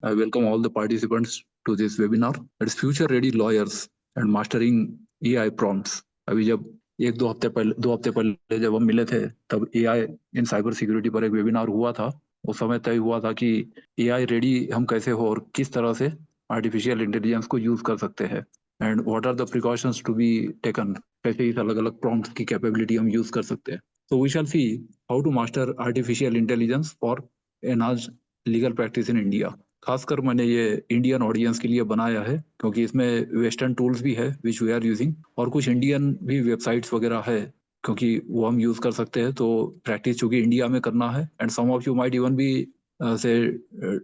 I welcome all the participants to this webinar. It's Future Ready Lawyers and Mastering AI Prompts. अभी जब एक दो हफ्ते पहले जब हम मिले थे तब AI इन साइबर सिक्योरिटी पर एक वेबिनार हुआ था। उस समय तय हुआ था कि AI रेडी हम कैसे हो और किस तरह से आर्टिफिशियल इंटेलिजेंस को यूज कर सकते हैं and what are the precautions to be taken, कैसे इस अलग अलग प्रॉम्प्ट्स की कैपेबिलिटी हम यूज कर सकते हैं। So we shall see how to master artificial intelligence for enhanced legal practice in India. खासकर मैंने ये इंडियन ऑडियंस के लिए बनाया है क्योंकि इसमें वेस्टर्न टूल्स भी है विच वी आर यूजिंग और कुछ इंडियन भी वेबसाइट्स वगैरह है क्योंकि वो हम यूज कर सकते हैं। तो प्रैक्टिस चूंकि इंडिया में करना है and some of you might even be से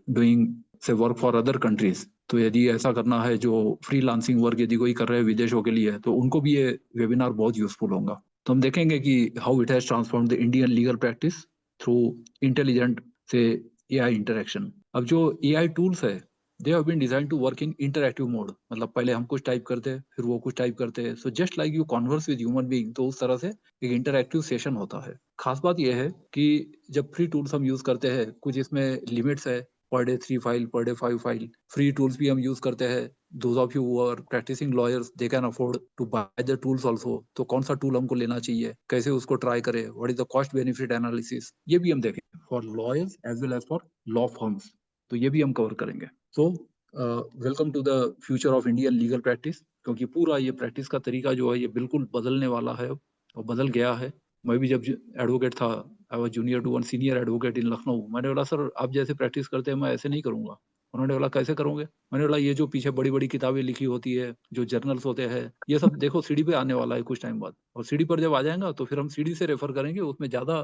डूइंग से वर्क फॉर अदर कंट्रीज। तो यदि ऐसा करना है जो फ्रीलांसिंग वर्क यदि कोई कर रहे हैं विदेशों के लिए तो उनको भी ये वेबिनार बहुत यूजफुल होगा। तो हम देखेंगे कि how it has transformed the Indian legal practice through intelligent से एआई इंटरेक्शन। अब जो एआई टूल्स है they have been design to work in interactive mode, मतलब पहले हम कुछ टाइप करते हैं फिर वो कुछ टाइप करते हैं। So just like you converse with human being, तो उस तरह से एक इंटरएक्टिव सेशन होता है। खास बात यह है कि जब फ्री टूल्स हम यूज करते हैं कुछ इसमें लिमिट्स है, per day 3 file, per day 5 file. Free tools भी हम यूज करते हैं। Those of you who are practicing lawyers, they can afford to buy the tools also. तो कौन सा टूल हमको लेना चाहिए, कैसे उसको ट्राई करें, what is the cost benefit analysis, ये भी हम देखेंगे for lawyers as well as for law firms. तो ये भी हम कवर करेंगे। So welcome to the future of Indian legal practice, क्योंकि पूरा ये प्रैक्टिस का तरीका जो है ये बिल्कुल बदलने वाला है और बदल गया है। मैं भी जब एडवोकेट था, I was junior to one senior advocate in Lucknow, मैंने बोला सर आप जैसे प्रैक्टिस करते हैं मैं ऐसे नहीं करूंगा। उन्होंने बोला कैसे करोगे? मैंने बोला ये जो पीछे बड़ी बड़ी किताबें लिखी होती है, जो जर्नल्स होते हैं, ये सब देखो सीडी पे आने वाला है कुछ टाइम बाद, और सीडी पर जब आ जाएगा तो फिर हम सीडी से रेफर करेंगे, उसमें ज्यादा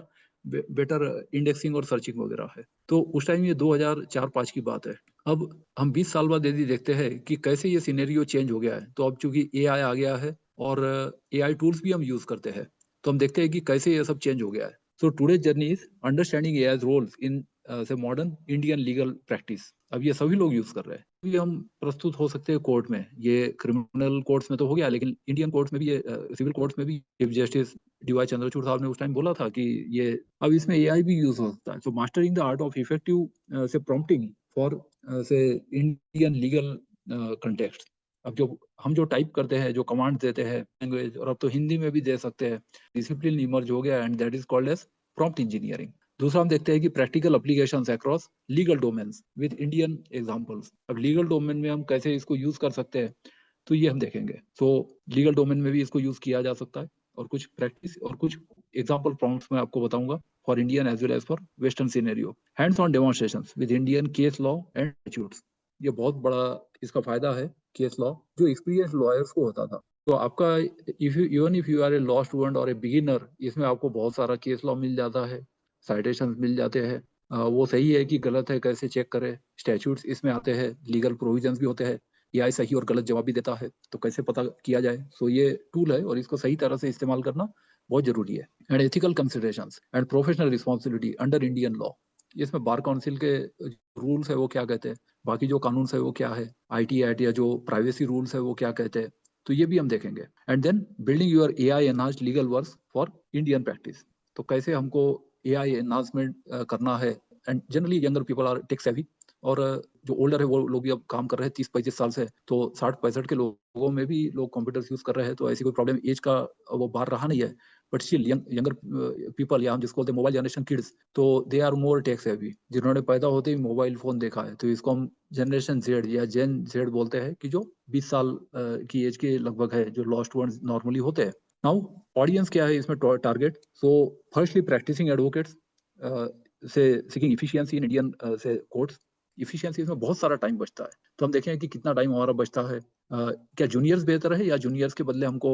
बेटर इंडेक्सिंग और सर्चिंग वगैरह है। तो उस टाइम ये 2004-5 की बात है। अब हम 20 साल बाद यदि देखते हैं कि कैसे ये सिनेरियो चेंज हो गया है, तो अब चूंकि एआई आ गया है और एआई टूल्स भी हम यूज करते हैं, तो हम देखते हैं कि कैसे ये सब चेंज हो गया है। So today journey is understanding AI roles in से मॉडर्न इंडियन लीगल प्रैक्टिस। अब ये सभी लोग यूज कर रहे हैं। ये हम प्रस्तुत हो सकते हैं कोर्ट में, ये क्रिमिनल कोर्ट्स में तो हो गया, लेकिन इंडियन कोर्ट्स में भी, ये सिविल कोर्ट्स में भी चीफ जस्टिस डीवाई चंद्रचूड़ साहब ने उस टाइम बोला था कि ये अब इसमें एआई भी यूज हो सकता है। So mastering the art of effective से प्रॉम्प्टिंग फॉर से इंडियन लीगल कंटेक्स्ट। अब जो हम जो टाइप करते हैं, जो कमांड देते हैं लैंग्वेज, और अब तो हिंदी में भी दे सकते हैं, डिसिप्लिन इमर्ज हो गया and that is called as prompt engineering. दूसरा हम देखते हैं कि practical applications across legal domains with Indian examples. अब लीगल डोमेन में हम कैसे इसको यूज कर सकते हैं तो ये हम देखेंगे। सो लीगल डोमेन में भी इसको यूज किया जा सकता है और कुछ प्रैक्टिस और कुछ एग्जांपल प्रॉम्प्ट्स मैं आपको बताऊंगा for Indian as well as for western scenario. Hands on demonstrations with Indian case law and statutes. ये बहुत बड़ा इसका फायदा है केस लॉ, जो एक्सपीरियंस लॉयर्स को होता था। तो आपका if you are a law student और ए बिगिनर, इसमें आपको बहुत सारा केस लॉ मिल जाता है, साइटेशंस मिल जाते हैं। वो सही है कि गलत है कैसे चेक करें, स्टैट्यूट्स इसमें आते हैं, लीगल प्रोविजंस भी होते हैं, एआई सही और गलत जवाब भी देता है तो कैसे पता किया जाए। सो ये टूल है और इसको सही तरह से इस्तेमाल करना बहुत जरूरी है। And ethical considerations and professional responsibility under Indian law. इसमें बार काउंसिल के रूल्स है वो क्या कहते हैं, बाकी जो कानून है वो क्या है, आईटी एक्ट या जो प्राइवेसी रूल्स है वो क्या कहते हैं, तो ये भी हम देखेंगे। And then building your AI enhanced legal work for Indian practice. तो कैसे हमको एआई एनहांसमेंट करना है। And generally younger people are tech savvy, और जो ओल्डर है वो लोग भी अब काम कर रहे हैं 30-35 साल से, तो 60-65 के लोगों में भी लोग कंप्यूटर्स यूज कर रहे हैं, तो ऐसी कोई प्रॉब्लम एज का वो बार रहा नहीं है। बट स्टिल यंगर पीपल, या हम जिसको बोलते हैं मोबाइल जनरेशन किड्स, तो they are more tech savvy, जिन्होंने पैदा होते ही मोबाइल फोन देखा है, तो इसको हम जनरेशन जेड या जेन जेड बोलते हैं, कि जो 20 साल की एज के लगभग है, जो लॉ स्टूडेंट्स नॉर्मली होते हैं। नाउ ऑडियंस क्या है इसमें target? So firstly practicing advocates से सीकिंग इफिशियंसी इन इंडियन से कोर्ट्स। इफिशियंसी में बहुत सारा टाइम बचता है, तो हम देखें कि कितना टाइम हमारा बचता है। क्या जूनियर्स बेहतर है या जूनियर्स के बदले हमको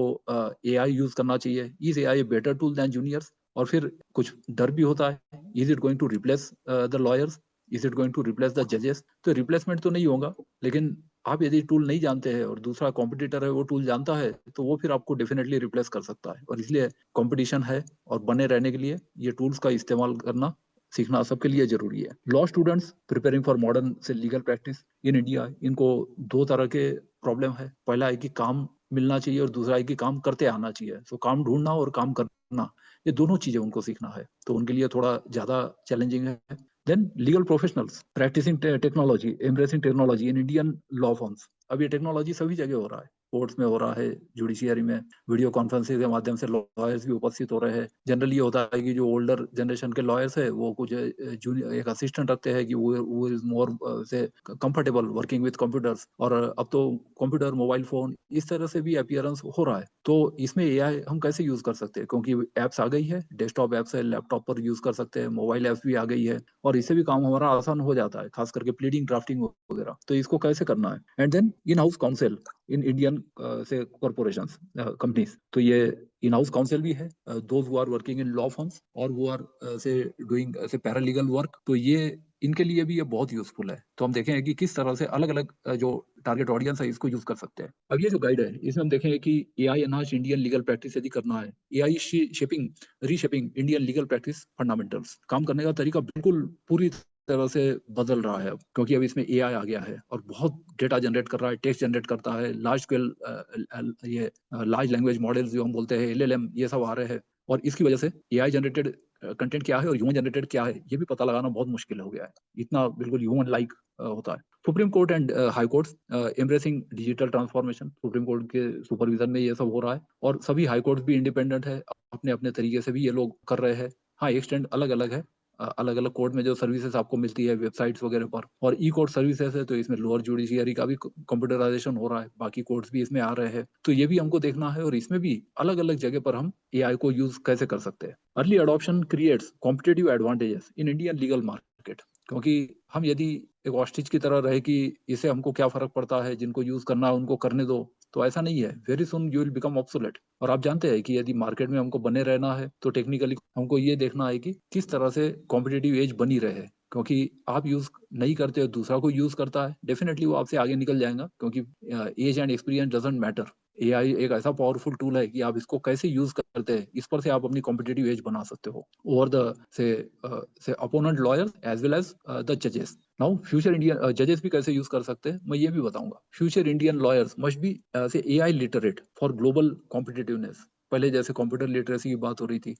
एआई यूज करना चाहिए? Is AI better tool than juniors? और फिर कुछ डर भी होता है, is it going to replace the lawyers, is it going to replace the जजेस? तो रिप्लेसमेंट तो नहीं होगा, लेकिन आप यदि टूल नहीं जानते हैं और दूसरा कॉम्पिटिटर है वो टूल जानता है, तो वो फिर आपको डेफिनेटली रिप्लेस कर सकता है। और इसलिए कंपटीशन है और बने रहने के लिए ये टूल्स का इस्तेमाल करना सीखना सबके लिए जरूरी है। Law students preparing for modern से लीगल प्रैक्टिस इन इंडिया, इनको दो तरह के प्रॉब्लम है। पहला है कि काम मिलना चाहिए और दूसरा है कि काम करते आना चाहिए। सो काम ढूंढना और काम करना, ये दोनों चीजें उनको सीखना है, तो उनके लिए थोड़ा ज्यादा चैलेंजिंग है। Then legal professionals practicing technology, embracing technology in Indian law forms. अब ये टेक्नोलॉजी सभी जगह हो रहा है, कोर्ट्स में हो रहा है, जुडिशियरी में, वीडियो कॉन्फ्रेंसिंग के माध्यम से लॉयर्स भी उपस्थित हो रहे हैं। जनरली ये होता है कि जो ओल्डर जनरेशन के लॉयर्स है वो कुछ जूनियर एक असिस्टेंट रखते हैं कि वो इज मोर से कंफर्टेबल वर्किंग विद कंप्यूटर्स, और अब तो कंप्यूटर, मोबाइल फोन, इस तरह से भी अपीयरेंस हो रहा है। तो इसमें एआई हम कैसे यूज कर सकते हैं, क्योंकि एप्स आ गई है, डेस्कटॉप एप्स है, लैपटॉप पर यूज कर सकते हैं, मोबाइल एप्स भी आ गई है, और इससे भी काम हमारा आसान हो जाता है, खास करके प्लीडिंग, ड्राफ्टिंग वगैरह। तो इसको कैसे करना है। And then in house counsel in Indian से कॉर्पोरेशंस, कंपनीज। तो ये इन हाउस काउंसिल भी है, those who are working in law firms और वो आर से डूइंग से पैरालीगल वर्क। तो ये इनके लिए भी ये बहुत यूजफुल है। तो हम देखेंगे कि किस तरह से अलग अलग जो टारगेट ऑडियंस है इसको यूज कर सकते हैं। अब ये जो गाइड है इसमें हम देखेंगे कि AI enhanced Indian legal practice यदि करना है, AI shaping reshaping Indian legal practice fundamentals. काम करने का तरीका बिल्कुल पूरी तरह से बदल रहा है अब, क्योंकि अब इसमें एआई आ गया है और बहुत डेटा जनरेट कर रहा है, टेक्स्ट जनरेट करता है, लार्ज स्केल ये लार्ज लैंग्वेज मॉडल्स जो हम बोलते हैं, एलएलएम, ये सब आ रहे हैं। और इसकी वजह से एआई जनरेटेड कंटेंट क्या है और ह्यूमन जनरेटेड क्या है ये भी पता लगाना बहुत मुश्किल हो गया है। इतना बिल्कुल ह्यूमन लाइक होता है। Supreme court and high courts embracing digital transformation, supreme court के सुपरविजन में ये सब हो रहा है, और सभी हाई कोर्ट्स भी इंडिपेंडेंट है, अपने अपने तरीके से भी ये लोग कर रहे हैं। हाँ, एक्सटेंड अलग अलग है, अलग अलग कोर्ट में जो सर्विसेज आपको मिलती है वेबसाइट्स वगैरह पर, और ई कोर्ट सर्विसेज है, तो इसमें लोअर जुडिशियरी का भी कंप्यूटराइजेशन हो रहा है, बाकी कोर्ट्स भी इसमें आ रहे हैं। तो ये भी हमको देखना है, और इसमें भी अलग अलग जगह पर हम एआई को यूज कैसे कर सकते हैं। Early adoption creates competitive advantages in Indian legal market, क्योंकि हम यदि एक ऑस्ट्रिच की तरह रहे कि इससे हमको क्या फर्क पड़ता है, जिनको यूज करना है उनको करने दो, तो ऐसा नहीं है। Very soon you will become obsolete. और आप जानते हैं कि यदि मार्केट में हमको बने रहना है तो टेक्निकली हमको ये देखना है कि किस तरह से कॉम्पिटेटिव एज बनी रहे, क्योंकि आप यूज नहीं करते हो, दूसरा कोई यूज करता है, डेफिनेटली वो आपसे आगे निकल जाएगा, क्योंकि age and experience doesn't matter. AI एक ऐसा पावरफुल टूल है कि आप इसको कैसे यूज करते हैं, इस पर से आप अपनी कॉम्पिटेटिव एज बना सकते हो ओवर द से opponent lawyers as well as the जजेस। नाउ फ्यूचर इंडियन जजेस भी कैसे यूज कर सकते हैं मैं ये भी बताऊंगा। Future Indian lawyers must be से AI literate for global competitiveness. पहले जैसे कंप्यूटर लिटरेसी की बात हो रही थी,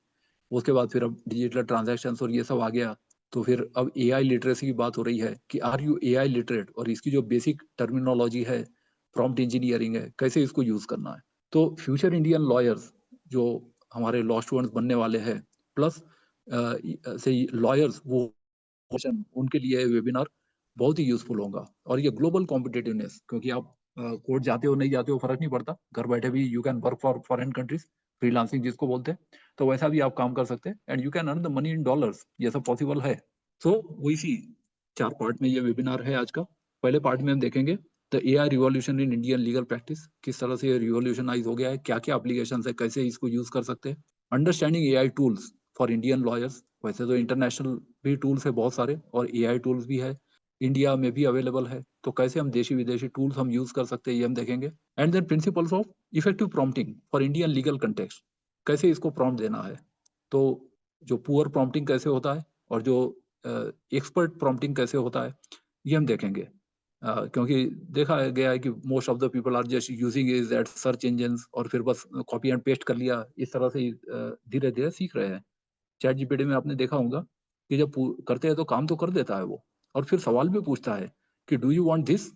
उसके बाद फिर अब डिजिटल ट्रांजैक्शंस और ये सब आ गया, तो फिर अब एआई लिटरेसी की बात हो रही है कि आर यू एआई लिटरेट, और इसकी जो बेसिक टर्मिनोलॉजी है, प्रॉम्प्ट इंजीनियरिंग है, कैसे इसको यूज करना है। तो फ्यूचर इंडियन लॉयर्स जो हमारे लॉ स्टूडेंट्स बनने वाले हैं, प्लस से लॉयर्स, वो उनके लिए वेबिनार बहुत ही यूजफुल होगा। और ये ग्लोबल कॉम्पिटिटिवनेस, क्योंकि आप कोर्ट जाते हो नहीं जाते हो फर्क नहीं पड़ता, घर बैठे भी you can work for foreign countries, freelancing जिसको बोलते हैं, तो वैसा भी आप काम कर सकते हैं, and you can earn the money in dollars. ये सब पॉसिबल है। सो वही सी 4 पार्ट में ये वेबिनार है आज का। पहले पार्ट में हम देखेंगे the AI revolution in Indian legal practice, किस तरह से ये रिवॉल्यूशनाइज हो गया है, क्या क्या एप्लीकेशन है, कैसे इसको यूज कर सकते हैं। Understanding AI tools for Indian lawyers, वैसे तो इंटरनेशनल भी टूल्स है बहुत सारे, और एआई टूल्स भी है, इंडिया में भी अवेलेबल है, तो कैसे हम देशी विदेशी टूल्स हम यूज कर सकते हैं ये हम देखेंगे। And then principles of effective prompting for Indian legal context, कैसे इसको प्रॉम्प्ट देना है। तो जो पुअर प्रॉम्प्टिंग कैसे होता है और जो एक्सपर्ट प्रॉम्प्टिंग कैसे होता है ये हम देखेंगे। क्योंकि देखा गया है कि most of the people are just using is at search engine, और फिर बस कॉपी एंड पेस्ट कर लिया, इस तरह से धीरे धीरे सीख रहे हैं। चैट जीपीटी में आपने देखा होगा कि जब करते हैं तो काम तो कर देता है वो, और फिर सवाल भी पूछता है कि डू यू वांट दिस,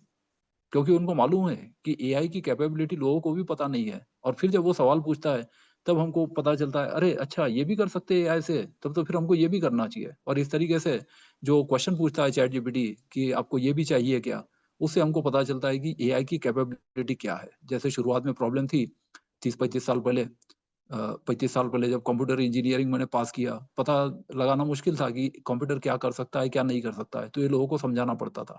क्योंकि उनको मालूम है कि एआई की कैपेबिलिटी लोगों को भी पता नहीं है। और फिर जब वो सवाल पूछता है तब हमको पता चलता है, अरे अच्छा ये भी कर सकते हैं एआई से, तब तो फिर हमको ये भी करना चाहिए। और इस तरीके से जो क्वेश्चन पूछता है चैट जीपीटी कि आपको ये भी चाहिए क्या, उससे हमको पता चलता है कि एआई की कैपेबिलिटी क्या है। जैसे शुरुआत में प्रॉब्लम थी 30-35 साल पहले, 35 साल पहले जब कंप्यूटर इंजीनियरिंग मैंने पास किया, पता लगाना मुश्किल था कि कंप्यूटर क्या कर सकता है क्या नहीं कर सकता है, तो ये लोगों को समझाना पड़ता था।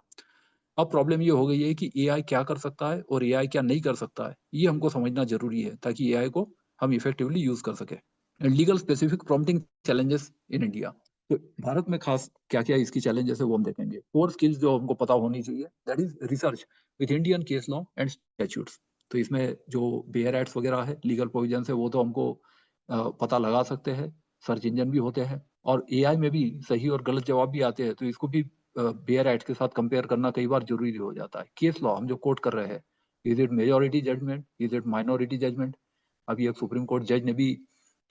अब प्रॉब्लम ये हो गई है कि एआई क्या कर सकता है और एआई क्या नहीं कर सकता है, ये हमको समझना जरूरी है ताकि एआई को हम इफेक्टिवली यूज कर सके। Legal specific prompting challenges in India, तो भारत में खास क्या क्या इसकी चैलेंजेस है वो हम देखेंगे। 4 स्किल्स जो हमको पता होनी चाहिए, that is research with Indian case law and statutes. तो इसमें जो बेयर एक्ट्स वगैरह है, लीगल प्रोविजन है, वो तो हमको पता लगा सकते हैं, सर्च इंजन भी होते हैं, और एआई में भी सही और गलत जवाब भी आते हैं, तो इसको भी बेयर एक्ट के साथ कंपेयर करना कई बार जरूरी हो जाता है। केस लॉ हम जो कोर्ट कर रहे हैं, is it majority judgment, is it minority judgment. अभी एक सुप्रीम कोर्ट जज ने भी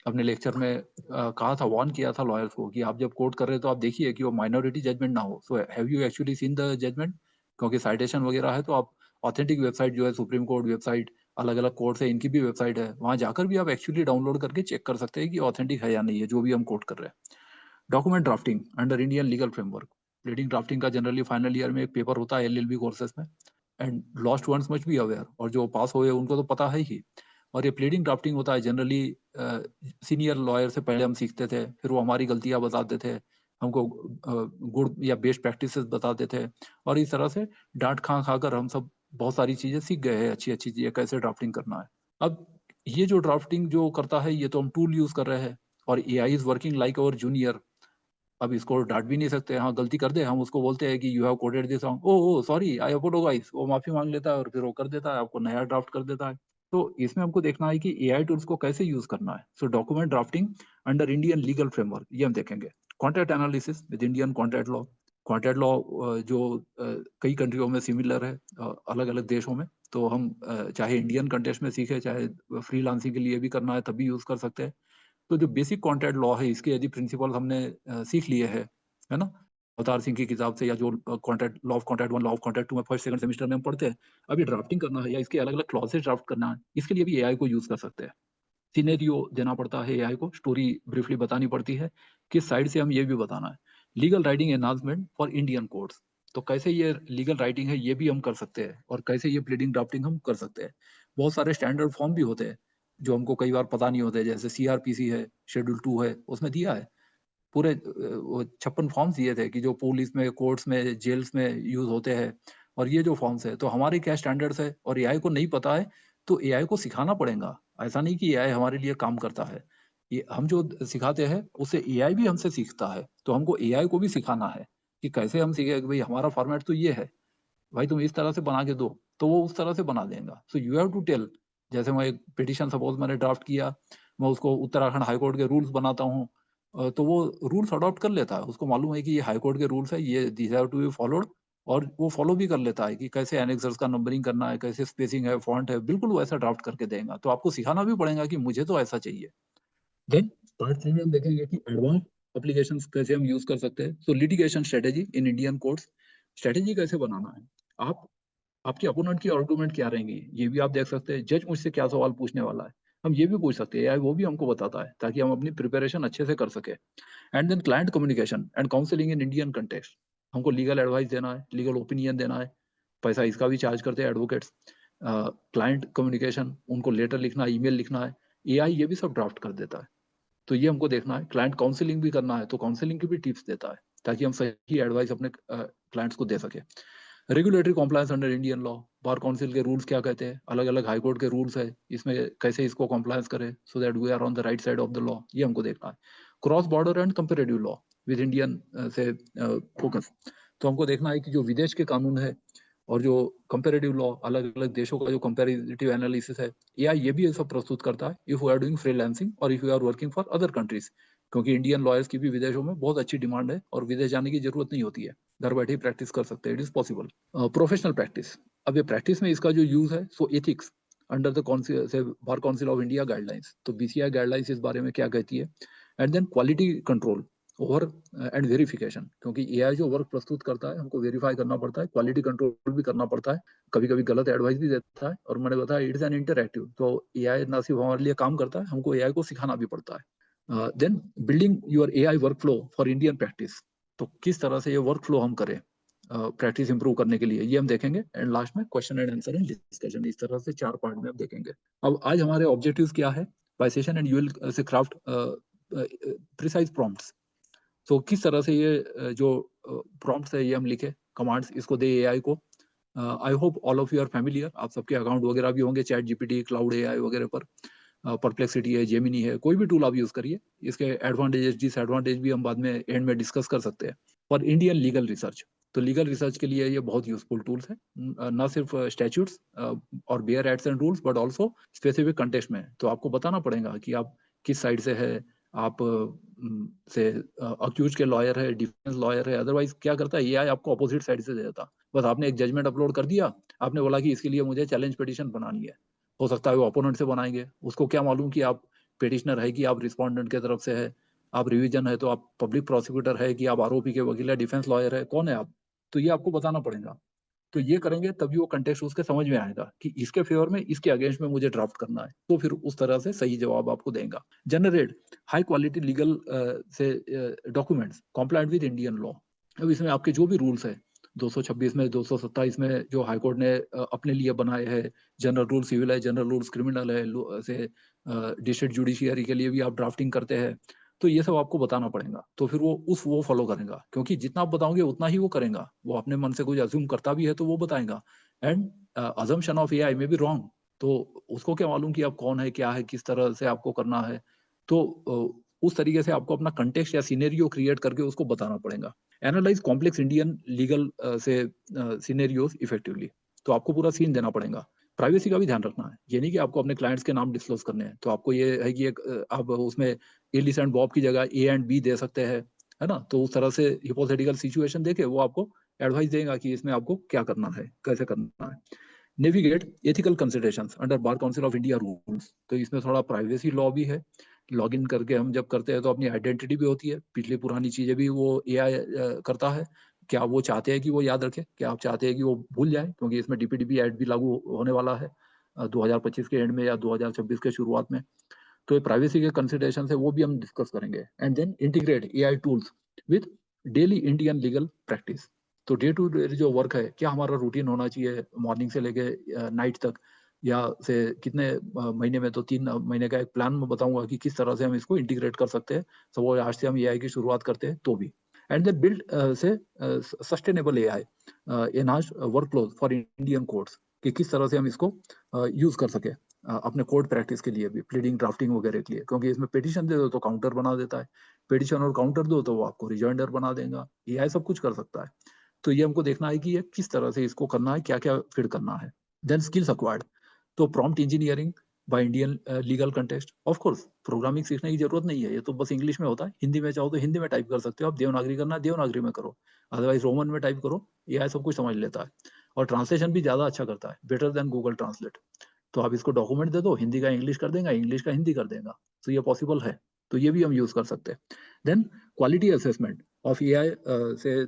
अपने लेक्चर में कहा था, वार्न किया था लॉयर्स को कि आप जब कोर्ट कर रहे हो तो आप देखिए कि वो माइनॉरिटी जजमेंट ना हो। So have you actually seen the judgment? क्योंकि साइटेशन वगैरह है तो आप ऑथेंटिक वेबसाइट जो है, सुप्रीम कोर्ट वेबसाइट, अलग-अलग कोर्ट्स है, इनकी भी वेबसाइट है, वहाँ जाकर भी आप एक्चुअली डाउनलोड करके चेक कर सकते हैं कि ऑथेंटिक है या नहीं है, जो भी हम कोट कर रहे हैं। Document drafting under Indian legal framework. Pleading drafting का जनरली फाइनल ईयर में एक पेपर होता है एलएलबी कोर्सेज में, and law students must be aware, और जो पास हुए उनको तो पता है ही। और ये प्लीडिंग ड्राफ्टिंग होता है जनरली सीनियर लॉयर से पहले हम सीखते थे, फिर वो हमारी गलतियां बताते थे, हमको गुड या बेस्ट प्रैक्टिसेस बताते थे, और इस तरह से डांट खा खाकर हम सब बहुत सारी चीजें सीख गए हैं, अच्छी अच्छी चीजें कैसे ड्राफ्टिंग करना है। अब ये जो ड्राफ्टिंग जो करता है, ये तो हम टूल यूज कर रहे हैं, और AI is working like our junior. अब इसको डांट भी नहीं सकते, हाँ गलती कर दे हम उसको बोलते हैं कि you have coded this wrong, oh sorry I apologise, वो माफी मांग लेता है और फिर वो कर देता है, आपको नया ड्राफ्ट कर देता है। तो इसमें हमको देखना है कि एआई टूल्स को कैसे यूज करना है। So document drafting under Indian legal framework, ये हम देखेंगे। Contract analysis with Indian contract law. Contract law जो कई कंट्रियों में सिमिलर है, अलग अलग देशों में, तो हम चाहे इंडियन कंटेक्स्ट में सीखे, चाहे फ्रीलांसिंग के लिए भी करना है तब भी यूज कर सकते हैं। तो जो बेसिक कॉन्ट्रैक्ट लॉ है, इसके यदि प्रिंसिपल हमने सीख लिए है ना, अवतार सिंह की किताब से, या जो contract law of contract 1, law of contract 2 में फर्स्ट सेकंड सेमेस्टर में हम पढ़ते हैं, अभी ड्राफ्टिंग करना है या इसके अलग अलग क्लॉजेस ड्राफ्ट करना है, इसके लिए भी एआई को यूज कर सकते हैं। सिनेरियो देना पड़ता है एआई को, स्टोरी ब्रीफली बतानी पड़ती है, किस साइड से हम ये भी बताना है। Legal writing enhancement for Indian courts, तो कैसे ये लीगल राइटिंग है ये भी हम कर सकते हैं, और कैसे ये प्लीडिंग ड्राफ्टिंग हम कर सकते हैं। बहुत सारे स्टैंडर्ड फॉर्म भी होते हैं जो हमको कई बार पता नहीं होते, जैसे सीआरपीसी है, शेड्यूल 2 है, उसमें दिया है पूरे वो 56 फॉर्म्स दिए थे कि जो पुलिस में, कोर्ट्स में, जेल्स में यूज होते हैं, और ये जो फॉर्म्स है तो हमारे क्या स्टैंडर्ड्स है, और एआई को नहीं पता है तो एआई को सिखाना पड़ेगा। ऐसा नहीं कि एआई हमारे लिए काम करता है, ये हम जो सिखाते हैं उससे एआई भी हमसे सीखता है, तो हमको एआई को भी सिखाना है कि कैसे हम सीखे कि भाई हमारा फॉर्मेट तो ये है, भाई तुम इस तरह से बना के दो, तो वो उस तरह से बना देगा। So you have to tell, जैसे मैं एक पिटिशन सपोज मैंने ड्राफ्ट किया, मैं उसको उत्तराखंड हाई कोर्ट के रूल्स बनाता हूँ, तो वो रूल्स अडॉप्ट कर लेता है, उसको मालूम है कि ये हाई कोर्ट के रूल्स है, ये these have to be followed, और वो फॉलो भी कर लेता है कि कैसे एनेक्सर्स का नंबरिंग करना है, कैसे स्पेसिंग है, फॉन्ट है, बिल्कुल वो ऐसा ड्राफ्ट करके देगा। तो आपको सिखाना भी पड़ेगा कि मुझे तो ऐसा चाहिए। देन पार्ट 3 में हम देखेंगे कि एडवांस एप्लीकेशंस कैसे हम यूज कर सकते हैं। So litigation strategy in Indian courts, strategy कैसे बनाना है, आप आपके अपोनेंट की आर्गुमेंट क्या रहेंगी, ये भी आप देख सकते हैं। जज मुझसे क्या सवाल पूछने वाला है, हम ये भी पूछ सकते हैं, वो भी हमको बताता है, ताकि हम अपनी प्रिपरेशन अच्छे से कर सके। And then client communication and counselling in Indian context, हमको लीगल एडवाइस देना है, लीगल ओपिनियन देना है, पैसा इसका भी चार्ज करते हैं एडवोकेट्स। क्लाइंट कम्युनिकेशन, उनको लेटर लिखना है, ईमेल लिखना है, एआई ये भी सब ड्राफ्ट कर देता है, तो ये हमको देखना है। क्लाइंट काउंसलिंग भी करना है तो काउंसलिंग की भी टिप्स देता है, ताकि हम सही एडवाइस अपने क्लाइंट्स को दे सके। Regulatory compliance under Indian law, bar council के रूल्स क्या कहते हैं, अलग अलग हाई कोर्ट के रूल्स है, इसमें कैसे इसको कॉम्प्लायंस करें so that we are on the right side of the law, ये हमको देखना है। Cross border and comparative law with Indian से फोकस, तो हमको देखना है कि जो विदेश के कानून है और जो कंपेरेटिव लॉ, अलग अलग देशों का जो कंपेरेटिव एनालिसिस है, या ये भी ये सब प्रस्तुत करता है if you are doing freelancing और if you are working for other countries, क्योंकि इंडियन लॉयर्स की भी विदेशों में बहुत अच्छी डिमांड है और विदेश जाने की जरूरत नहीं होती है, घर बैठे ही प्रैक्टिस कर सकते हैं, it is possible. Professional practice, अब ये प्रैक्टिस में इसका जो यूज है, so ethics under the bar council of India guidelines, तो बीसीआई गाइडलाइंस इस बारे में क्या कहती है। And then quality control over and verification, क्योंकि एआई जो वर्क प्रस्तुत करता है हमको वेरीफाई करना पड़ता है, क्वालिटी कंट्रोल भी करना पड़ता है, कभी कभी गलत एडवाइस भी देता है, और मैंने बताया इट इज एन इंटरएक्टिव, तो एआई ना सिर्फ हमारे लिए काम करता है, हमको एआई को सिखाना भी पड़ता है। Then building your AI workflow for Indian practice, तो किस तरह से ये वर्क फ्लो हम करें प्रैक्टिस इंप्रूव करने के लिए, ये हम देखेंगे। एंड लास्ट में question and answer and discussion, इस तरह से 4 पार्ट में हम देखेंगे। अब आज हमारे ऑब्जेक्टिव्स क्या है, bye session and you will say craft precise prompts, तो किस तरह से ये जो प्रॉम्प्ट्स है ये हम लिखे, कमांड्स इसको दे एआई को। I hope all of you are familiar, आप सबके अकाउंट वगैरह भी होंगे चैट जीपीटी, क्लाउड एआई वगैरह पर, परप्लेक्सिटी है, जेमिनी है, कोई भी टूल आप यूज करिए, इसके एडवांटेजेस डिसएडवांटेज भी हम बाद में एंड में डिस्कस कर सकते हैं। फॉर इंडियन लीगल रिसर्च, तो लीगल रिसर्च के लिए ये बहुत यूजफुल टूल्स है, न सिर्फ स्टैट्यूट्स और bear acts and rules but also specific context में, तो आपको बताना पड़ेगा कि आप किस साइड से है, आप से अक्यूज के लॉयर है, डिफेंस लॉयर है, अदरवाइज क्या करता है एआई आपको अपोजिट साइड से दे देता, बस आपने एक जजमेंट अपलोड कर दिया, आपने बोला कि इसके लिए मुझे चैलेंज पिटीशन बनानी है, हो सकता है वो अपोनेंट से बनाएंगे, उसको क्या मालूम कि आप पेटिशनर है कि आप रिस्पोंडेंट के तरफ से है, आप रिवीजन है तो आप पब्लिक प्रोसिक्यूटर है कि आप आरोपी के वकील है, डिफेंस लॉयर है, कौन है आप? तो ये आपको बताना पड़ेगा। तो ये करेंगे तभी वो कंटेक्स्ट उसके समझ में आएगा कि इसके फेवर में, इसके अगेंस्ट में मुझे ड्राफ्ट करना है, तो फिर उस तरह से सही जवाब आपको देगा। जनरेट हाई क्वालिटी लीगल से documents compliant with Indian law. अब इसमें आपके जो भी रूल्स है 226 में, 227 में जो हाईकोर्ट ने अपने लिए बनाए हैं, जनरल रूल सिविल है, जनरल रूल्स क्रिमिनल है, से डिस्ट्रिक्ट जुडिशियरी के लिए भी आप ड्राफ्टिंग करते हैं, तो ये सब आपको बताना पड़ेगा। तो फिर वो फॉलो करेगा, क्योंकि जितना आप बताओगे उतना ही वो करेगा। वो अपने मन से कुछ अज्यूम करता भी है तो वो बताएगा। एंड अजम्पशन ऑफ एआई में भी रॉन्ग, तो उसको क्या मालूम कि आप कौन है, क्या है, किस तरह से आपको करना है। तो उस तरीके से आपको अपना कंटेक्स्ट या सिनेरियो क्रिएट करके उसको बताना पड़ेगा। एनालाइज कॉम्प्लेक्स इंडियन लीगल से सिनेरियोज इफेक्टिवली, तो आपको पूरा सीन देना पड़ेगा। प्राइवेसी का भी ध्यान रखना है, ये नहीं कि आपको अपने क्लाइंट्स के नाम डिस्क्लोज करने हैं, तो आपको ये है कि आप उसमें एलिस एंड बॉब की जगह ए एंड बी दे सकते हैं, है ना। तो उस तरह से हिपोथेटिकल सिचुएशन देके वो आपको एडवाइस देगा कि इसमें आपको क्या करना है, कैसे करना है। Navigate ethical considerations under bar council of India rules, तो इसमें थोड़ा प्राइवेसी लॉ भी है। लॉगिन करके हम जब करते हैं तो अपनी आइडेंटिटी भी होती है, पिछली पुरानी चीजें भी वो एआई करता है। क्या वो चाहते हैं कि वो याद रखे, क्या आप चाहते हैं कि वो भूल जाए, क्योंकि इसमें डीपीडीपी एक्ट भी लागू होने वाला है 2025 के एंड में या 2026 के शुरुआत में। तो ये प्राइवेसी के कंसिडरेशन है, वो भी हम डिस्कस करेंगे। And then integrate AI tools with daily Indian legal practice. तो डे टू डे जो वर्क है, क्या हमारा रूटीन होना चाहिए मॉर्निंग से लेके नाइट तक, या से कितने महीने में, तो 3 महीने का एक प्लान मैं बताऊंगा कि किस तरह से हम इसको इंटीग्रेट कर सकते हैं। सपोज आज से हम एआई की शुरुआत करते हैं तो भी। एंड देन बिल्ड से sustainable AI enhance workflows for Indian courts, कि किस तरह से हम इसको यूज कर सके अपने कोर्ट प्रैक्टिस के लिए भी, प्लीडिंग ड्राफ्टिंग वगैरह के लिए। क्योंकि इसमें पिटिशन दे दो तो काउंटर बना देता है, पिटिशन और काउंटर दो तो वो आपको रिजॉइंडर बना देगा। एआई सब कुछ कर सकता है। तो ये हमको देखना है कि ये किस तरह से इसको करना है, क्या क्या फिर करना है। देन स्किल्स अक्वायर्ड, तो prompt engineering by Indian legal context. Of course programming सीखने की जरूरत नहीं है, ये तो बस इंग्लिश में होता है। हिंदी में चाहो तो हिंदी में टाइप कर सकते हो आप, देवनागरी करना है देवनागरी में करो, अदरवाइज रोमन में टाइप करो, एआई सब कुछ समझ लेता है। और ट्रांसलेशन भी ज्यादा अच्छा करता है, बेटर देन गूगल ट्रांसलेट। तो आप इसको डॉक्यूमेंट दे दो, हिंदी का इंग्लिश कर देगा, इंग्लिश का हिंदी कर देगा, तो ये पॉसिबल है। तो ये भी हम यूज कर सकते हैं। Then quality assessment of AI से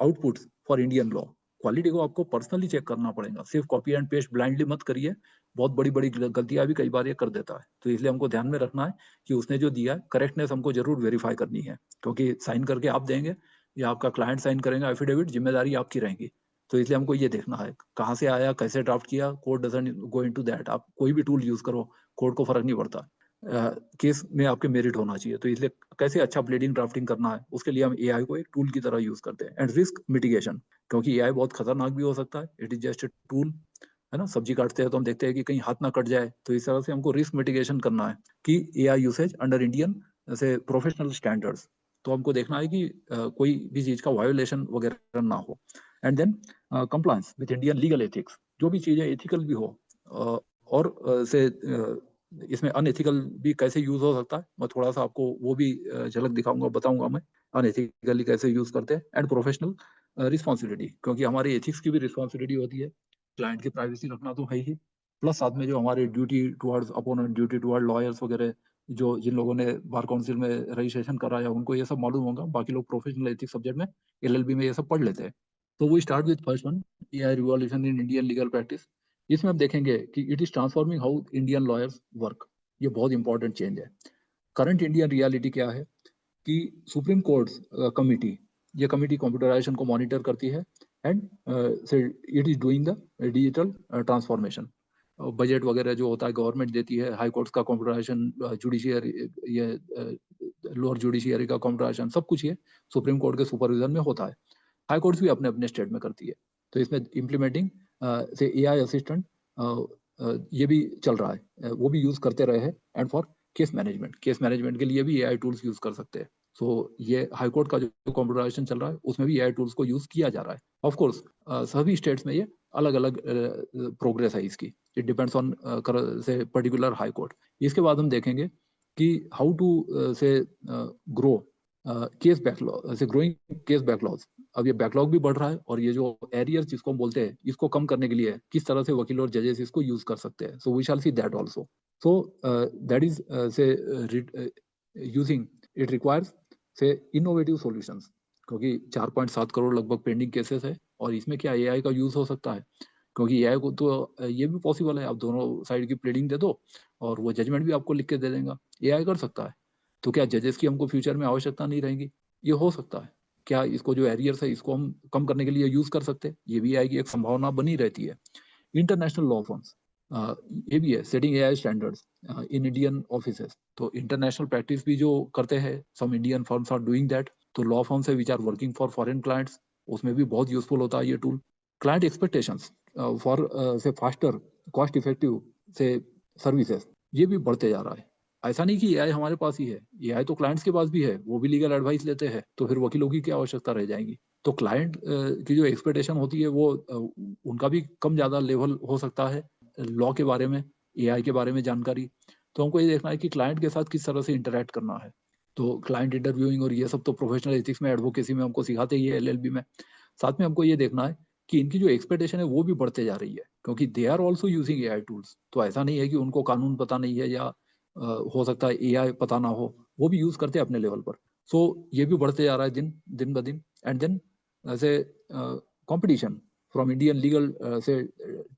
outputs for Indian law. Quality को आपको पर्सनली चेक करना पड़ेगा, सिर्फ कॉपी एंड पेस्ट ब्लाइंडली मत करिए। बहुत बड़ी बड़ी गलतियां भी कई बार ये कर देता है, तो इसलिए हमको ध्यान में रखना है कि उसने जो दिया है करेक्टनेस हमको जरूर वेरीफाई करनी है, क्योंकि साइन करके आप देंगे या आपका क्लाइंट साइन करेगा एफिडेविट, जिम्मेदारी आपकी रहेगी। तो इसलिए हमको ये देखना है कहाँ से आया, कैसे ड्राफ्ट किया। Code doesn't go into that, आप कोई भी टूल यूज करो, कोड को फर्क नहीं पड़ता। केस में आपके मेरिट होना चाहिए। तो इसलिए कैसे अच्छा प्लीडिंग ड्राफ्टिंग करना है, उसके लिए हम एआई को एक टूल की तरह यूज करते हैं। एंड रिस्क मिटिगेशन, क्योंकि एआई बहुत खतरनाक भी हो सकता है, it is just a tool, है ना। सब्जी काटते हैं तो हम देखते हैं कि कहीं हाथ ना कट जाए, तो इस तरह से हमको रिस्क मिटिगेशन करना है कि एआई यूसेज अंडर इंडियन से प्रोफेशनल स्टैंडर्ड्स। तो हमको देखना है कि कोई भी चीज का वायोलेशन वगैरह ना हो। And then compliance with Indian legal ethics, जो भी चीजें एथिकल भी हो, और से इसमें अनएथिकल भी कैसे यूज हो सकता है, मैं थोड़ा सा आपको वो भी झलक दिखाऊंगा, बताऊंगा मैं अनएथिकली कैसे यूज करते हैं। एंड प्रोफेशनल रिस्पॉन्सिबिलिटी, क्योंकि हमारी एथिक्स की भी रिस्पॉन्सिबिलिटी होती है, क्लाइंट की प्राइवेसी रखना तो है ही, प्लस साथ में जो हमारे duty towards opponent, duty toward lawyers वगैरह, जो जिन लोगों ने बार काउंसिल में रजिस्ट्रेशन कराया उनको ये सब मालूम होगा। बाकी लोग प्रोफेशनल एथिक्स सब्जेक्ट में एलएलबी में ये सब पढ़ लेते हैं। तो वो start with first one, AI revolution in Indian legal practice. इसमें आप देखेंगे कि it is transforming how Indian lawyers work. ये बहुत इंपॉर्टेंट चेंज है। करंट इंडियन रियलिटी क्या है कि सुप्रीम कोर्ट कमिटी, ये कमिटी कंप्यूटराइजेशन को मॉनिटर करती है। And it is doing the digital transformation. Budget वगैरह जो होता है गवर्नमेंट देती है, हाई कोर्ट्स का कंप्यूटराइजेशन, जुडिशियरी, ये लोअर जुडिशियरी का कंप्यूटराइजेशन, सब कुछ ये सुप्रीम कोर्ट के सुपरविजन में होता है। हाई कोर्ट्स भी अपने अपने स्टेट में करती है। तो इसमें इम्प्लीमेंटिंग से एआई असिस्टेंट ये भी चल रहा है, वो भी यूज करते रहे हैं। एंड फॉर केस मैनेजमेंट के लिए भी एआई टूल्स यूज कर सकते हैं। सो ये हाई कोर्ट का जो कंप्यूटराइजेशन चल रहा है उसमें भी एआई टूल्स को यूज किया जा रहा है। ऑफ कोर्स सभी स्टेट्स में ये अलग अलग प्रोग्रेस है इसकी, इट डिपेंड्स ऑन से पर्टिकुलर हाई कोर्ट। इसके बाद हम देखेंगे कि हाउ टू से ग्रो केस बैकलॉग, से ग्रोइंग केस बैकलॉग। अब ये बैकलॉग भी बढ़ रहा है, और ये जो एरियर्स जिसको हम बोलते हैं, इसको कम करने के लिए किस तरह से वकील और जजेस इसको यूज कर सकते हैं। So we shall see that also. So that is say using it requires say innovative solutions, क्योंकि 4.7 करोड़ लगभग पेंडिंग केसेस है और इसमें क्या एआई का यूज हो सकता है, क्योंकि एआई को तो ये भी पॉसिबल है, आप दोनों साइड की प्लेडिंग दे दो और वो जजमेंट भी आपको लिख के दे देगा, एआई कर सकता है। तो क्या जजेस की हमको फ्यूचर में आवश्यकता नहीं रहेगी? ये हो सकता है। क्या इसको जो एरियर्स है इसको हम कम करने के लिए यूज कर सकते हैं? ये भी एआई की एक संभावना बनी रहती है। इंटरनेशनल लॉ फर्म्स, ये भी है setting AI standards in Indian offices. तो इंटरनेशनल प्रैक्टिस भी जो करते हैं, some Indian firms are doing that. तो लॉ फर्म्स है which are working for foreign clients, उसमें भी बहुत यूजफुल होता है ये टूल। क्लाइंट एक्सपेक्टेशंस फॉर से फास्टर कॉस्ट इफेक्टिव से सर्विसेज, ये भी बढ़ते जा रहा है। ऐसा नहीं कि एआई हमारे पास ही है, एआई तो क्लाइंट्स के पास भी है, वो भी लीगल एडवाइस लेते हैं, तो फिर वकीलों की क्या आवश्यकता रह जाएगी? तो क्लाइंट की जो एक्सपेक्टेशन होती है वो उनका भी कम ज़्यादा लेवल हो सकता है लॉ के बारे में, एआई के बारे में जानकारी। तो हमको ये देखना है कि क्लाइंट के साथ किस तरह से इंटरेक्ट करना है। तो क्लाइंट इंटरव्यूइंग और ये सब तो प्रोफेशनल एथिक्स में, एडवोकेसी में हमको सिखाते ही है, एलएलबी में। साथ में हमको ये देखना है कि इनकी जो एक्सपेक्टेशन है वो भी बढ़ते जा रही है, क्योंकि दे आर ऑल्सो यूजिंग एआई टूल्स। तो ऐसा नहीं है कि उनको कानून पता नहीं है या हो सकता है एआई पता ना हो, वो भी यूज करते हैं अपने लेवल पर। सो ये भी बढ़ते जा रहा है दिन दिन ब दिन। एंड देन से कंपटीशन फ्रॉम इंडियन लीगल से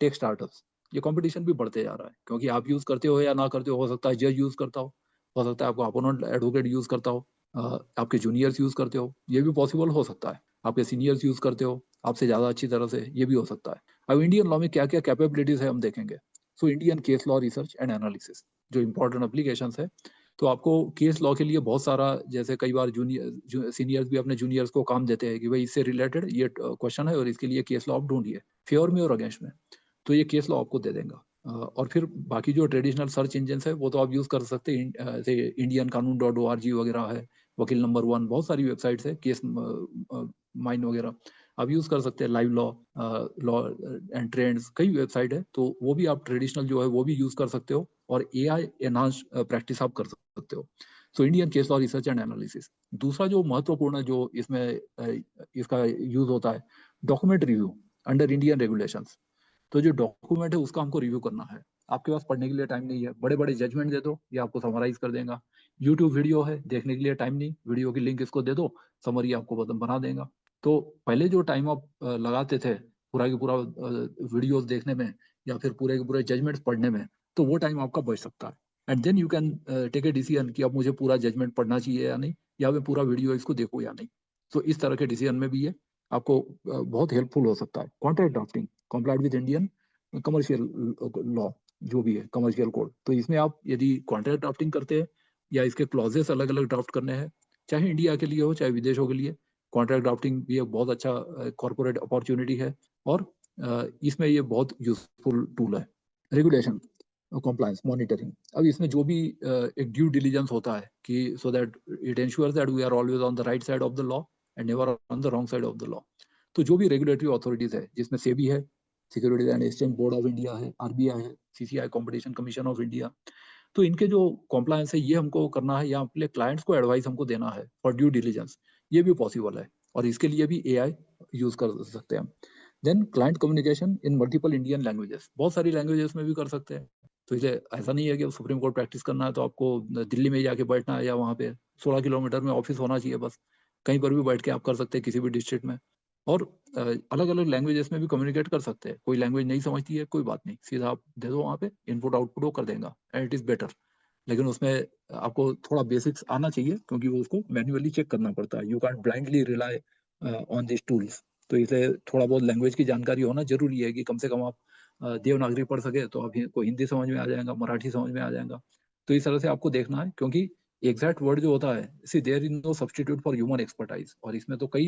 टेक स्टार्टअप्स, ये कंपटीशन भी बढ़ते जा रहा है, क्योंकि आप यूज करते हो या ना करते हो सकता है जज यूज करता हो सकता है आपका अपोनेंट एडवोकेट यूज करता हो, आपके जूनियर्स यूज करते हो, ये भी पॉसिबल हो सकता है, आपके सीनियर्स यूज करते हो आपसे ज्यादा अच्छी तरह से, ये भी हो सकता है। अब इंडियन लॉ में क्या क्या कैपेबिलिटीज है हम देखेंगे। So Indian case law research and analysis, जो इंपॉर्टेंट एप्लीकेशन है। तो आपको केस लॉ के लिए बहुत सारा, जैसे कई बार सीनियर्स भी अपने जूनियर्स को काम देते हैं कि भाई इससे रिलेटेड ये क्वेश्चन है और इसके लिए केस लॉ आप ढूंढिए, फेवर में और अगेंस्ट में। तो ये केस लॉ आपको दे देगा। और फिर बाकी जो ट्रेडिशनल सर्च इंजन है वो तो आप यूज कर सकते हैं, इंडियन कानून .org वगैरह है, वकील नंबर 1, बहुत सारी वेबसाइट्स है, केस माइन वगैरह आप यूज कर सकते हैं, live law, law and trends, कई वेबसाइट है, तो वो भी आप ट्रेडिशनल जो है वो भी यूज कर सकते हो और एआई एनहांस प्रैक्टिस आप कर सकते हो। So Indian case law research and analysis. दूसरा जो महत्वपूर्ण जो इसमें इसका यूज होता है, document review under Indian regulations. तो जो डॉक्यूमेंट है उसका हमको रिव्यू करना है। आपके पास पढ़ने के लिए टाइम नहीं है, बड़े बड़े जजमेंट दे दो, ये आपको समराइज कर देगा। यूट्यूब वीडियो है, देखने के लिए टाइम नहीं, वीडियो की लिंक इसको दे दो, समरी आपको बना देगा। तो पहले जो टाइम आप लगाते थे पूरा की पूरा वीडियोस देखने में या फिर पूरे के पूरे जजमेंट्स पढ़ने में, तो वो टाइम आपका बच सकता है। And then you can take a decision कि अब मुझे पूरा जजमेंट पढ़ना चाहिए या नहीं, या मैं पूरा वीडियो इसको देखूँ या नहीं। तो इस तरह के डिसीजन में भी ये आपको बहुत हेल्पफुल हो सकता है। Contract drafting complied with Indian commercial law, जो भी है कमर्शियल कोड, तो इसमें आप यदि कॉन्ट्रैक्ट ड्राफ्टिंग करते हैं या इसके क्लॉजेस अलग अलग ड्राफ्ट करने हैं, चाहे इंडिया के लिए हो चाहे विदेशों के लिए, कॉन्ट्रैक्ट ड्राफ्टिंग भी एक बहुत अच्छा कॉर्पोरेट अपॉर्चुनिटी है और इसमें ये बहुत यूजफुल टूल है। रेगुलेशन कॉम्प्लायंस मॉनिटरिंग, अब इसमें जो भी एक ड्यू डिलीजेंस होता है कि so that it ensures that we are always on the right side of the law and never on the wrong side of the law. तो जो भी रेगुलेटरी अथॉरिटीज है, जिसमें सेबी है, securities and exchange board of India है, RBI है, CCI competition commission of India, तो इनके जो कॉम्प्लायंस है ये हमको करना है या अपने क्लाइंट्स को एडवाइस हमको देना है फॉर ड्यू डिलीजेंस, ये भी पॉसिबल है और इसके लिए भी एआई यूज कर सकते हैं हम। Then client communication in multiple Indian languages, बहुत सारी लैंग्वेजेस में भी कर सकते हैं। तो इसे ऐसा नहीं है कि सुप्रीम कोर्ट प्रैक्टिस करना है तो आपको दिल्ली में जाके बैठना है या वहाँ पे 16 किलोमीटर में ऑफिस होना चाहिए, बस कहीं पर भी बैठ के आप कर सकते हैं किसी भी डिस्ट्रिक्ट में। और अलग अलग लैंग्वेजेस में भी कम्युनिकेट कर सकते हैं, कोई लैंग्वेज नहीं समझती है कोई बात नहीं, सीधा आप दे दो वहाँ पे, इनपुट आउटपुट वो कर देगा एंड इट इज बेटर। लेकिन उसमें आपको थोड़ा बेसिक्स आना चाहिए, क्योंकि वो उसको मैन्युअली चेक करना पड़ता है, you can blindly rely on this tools. तो इसलिए थोड़ा बहुत लैंग्वेज की जानकारी होना जरूरी है कि कम से कम आप देवनागरी पढ़ सके तो आपको हिंदी समझ में आ जाएगा, मराठी समझ में आ जाएगा। तो इस तरह से आपको देखना है, क्योंकि एग्जैक्ट वर्ड जो होता है, see there is no substitute for human expertise, और इसमें तो कई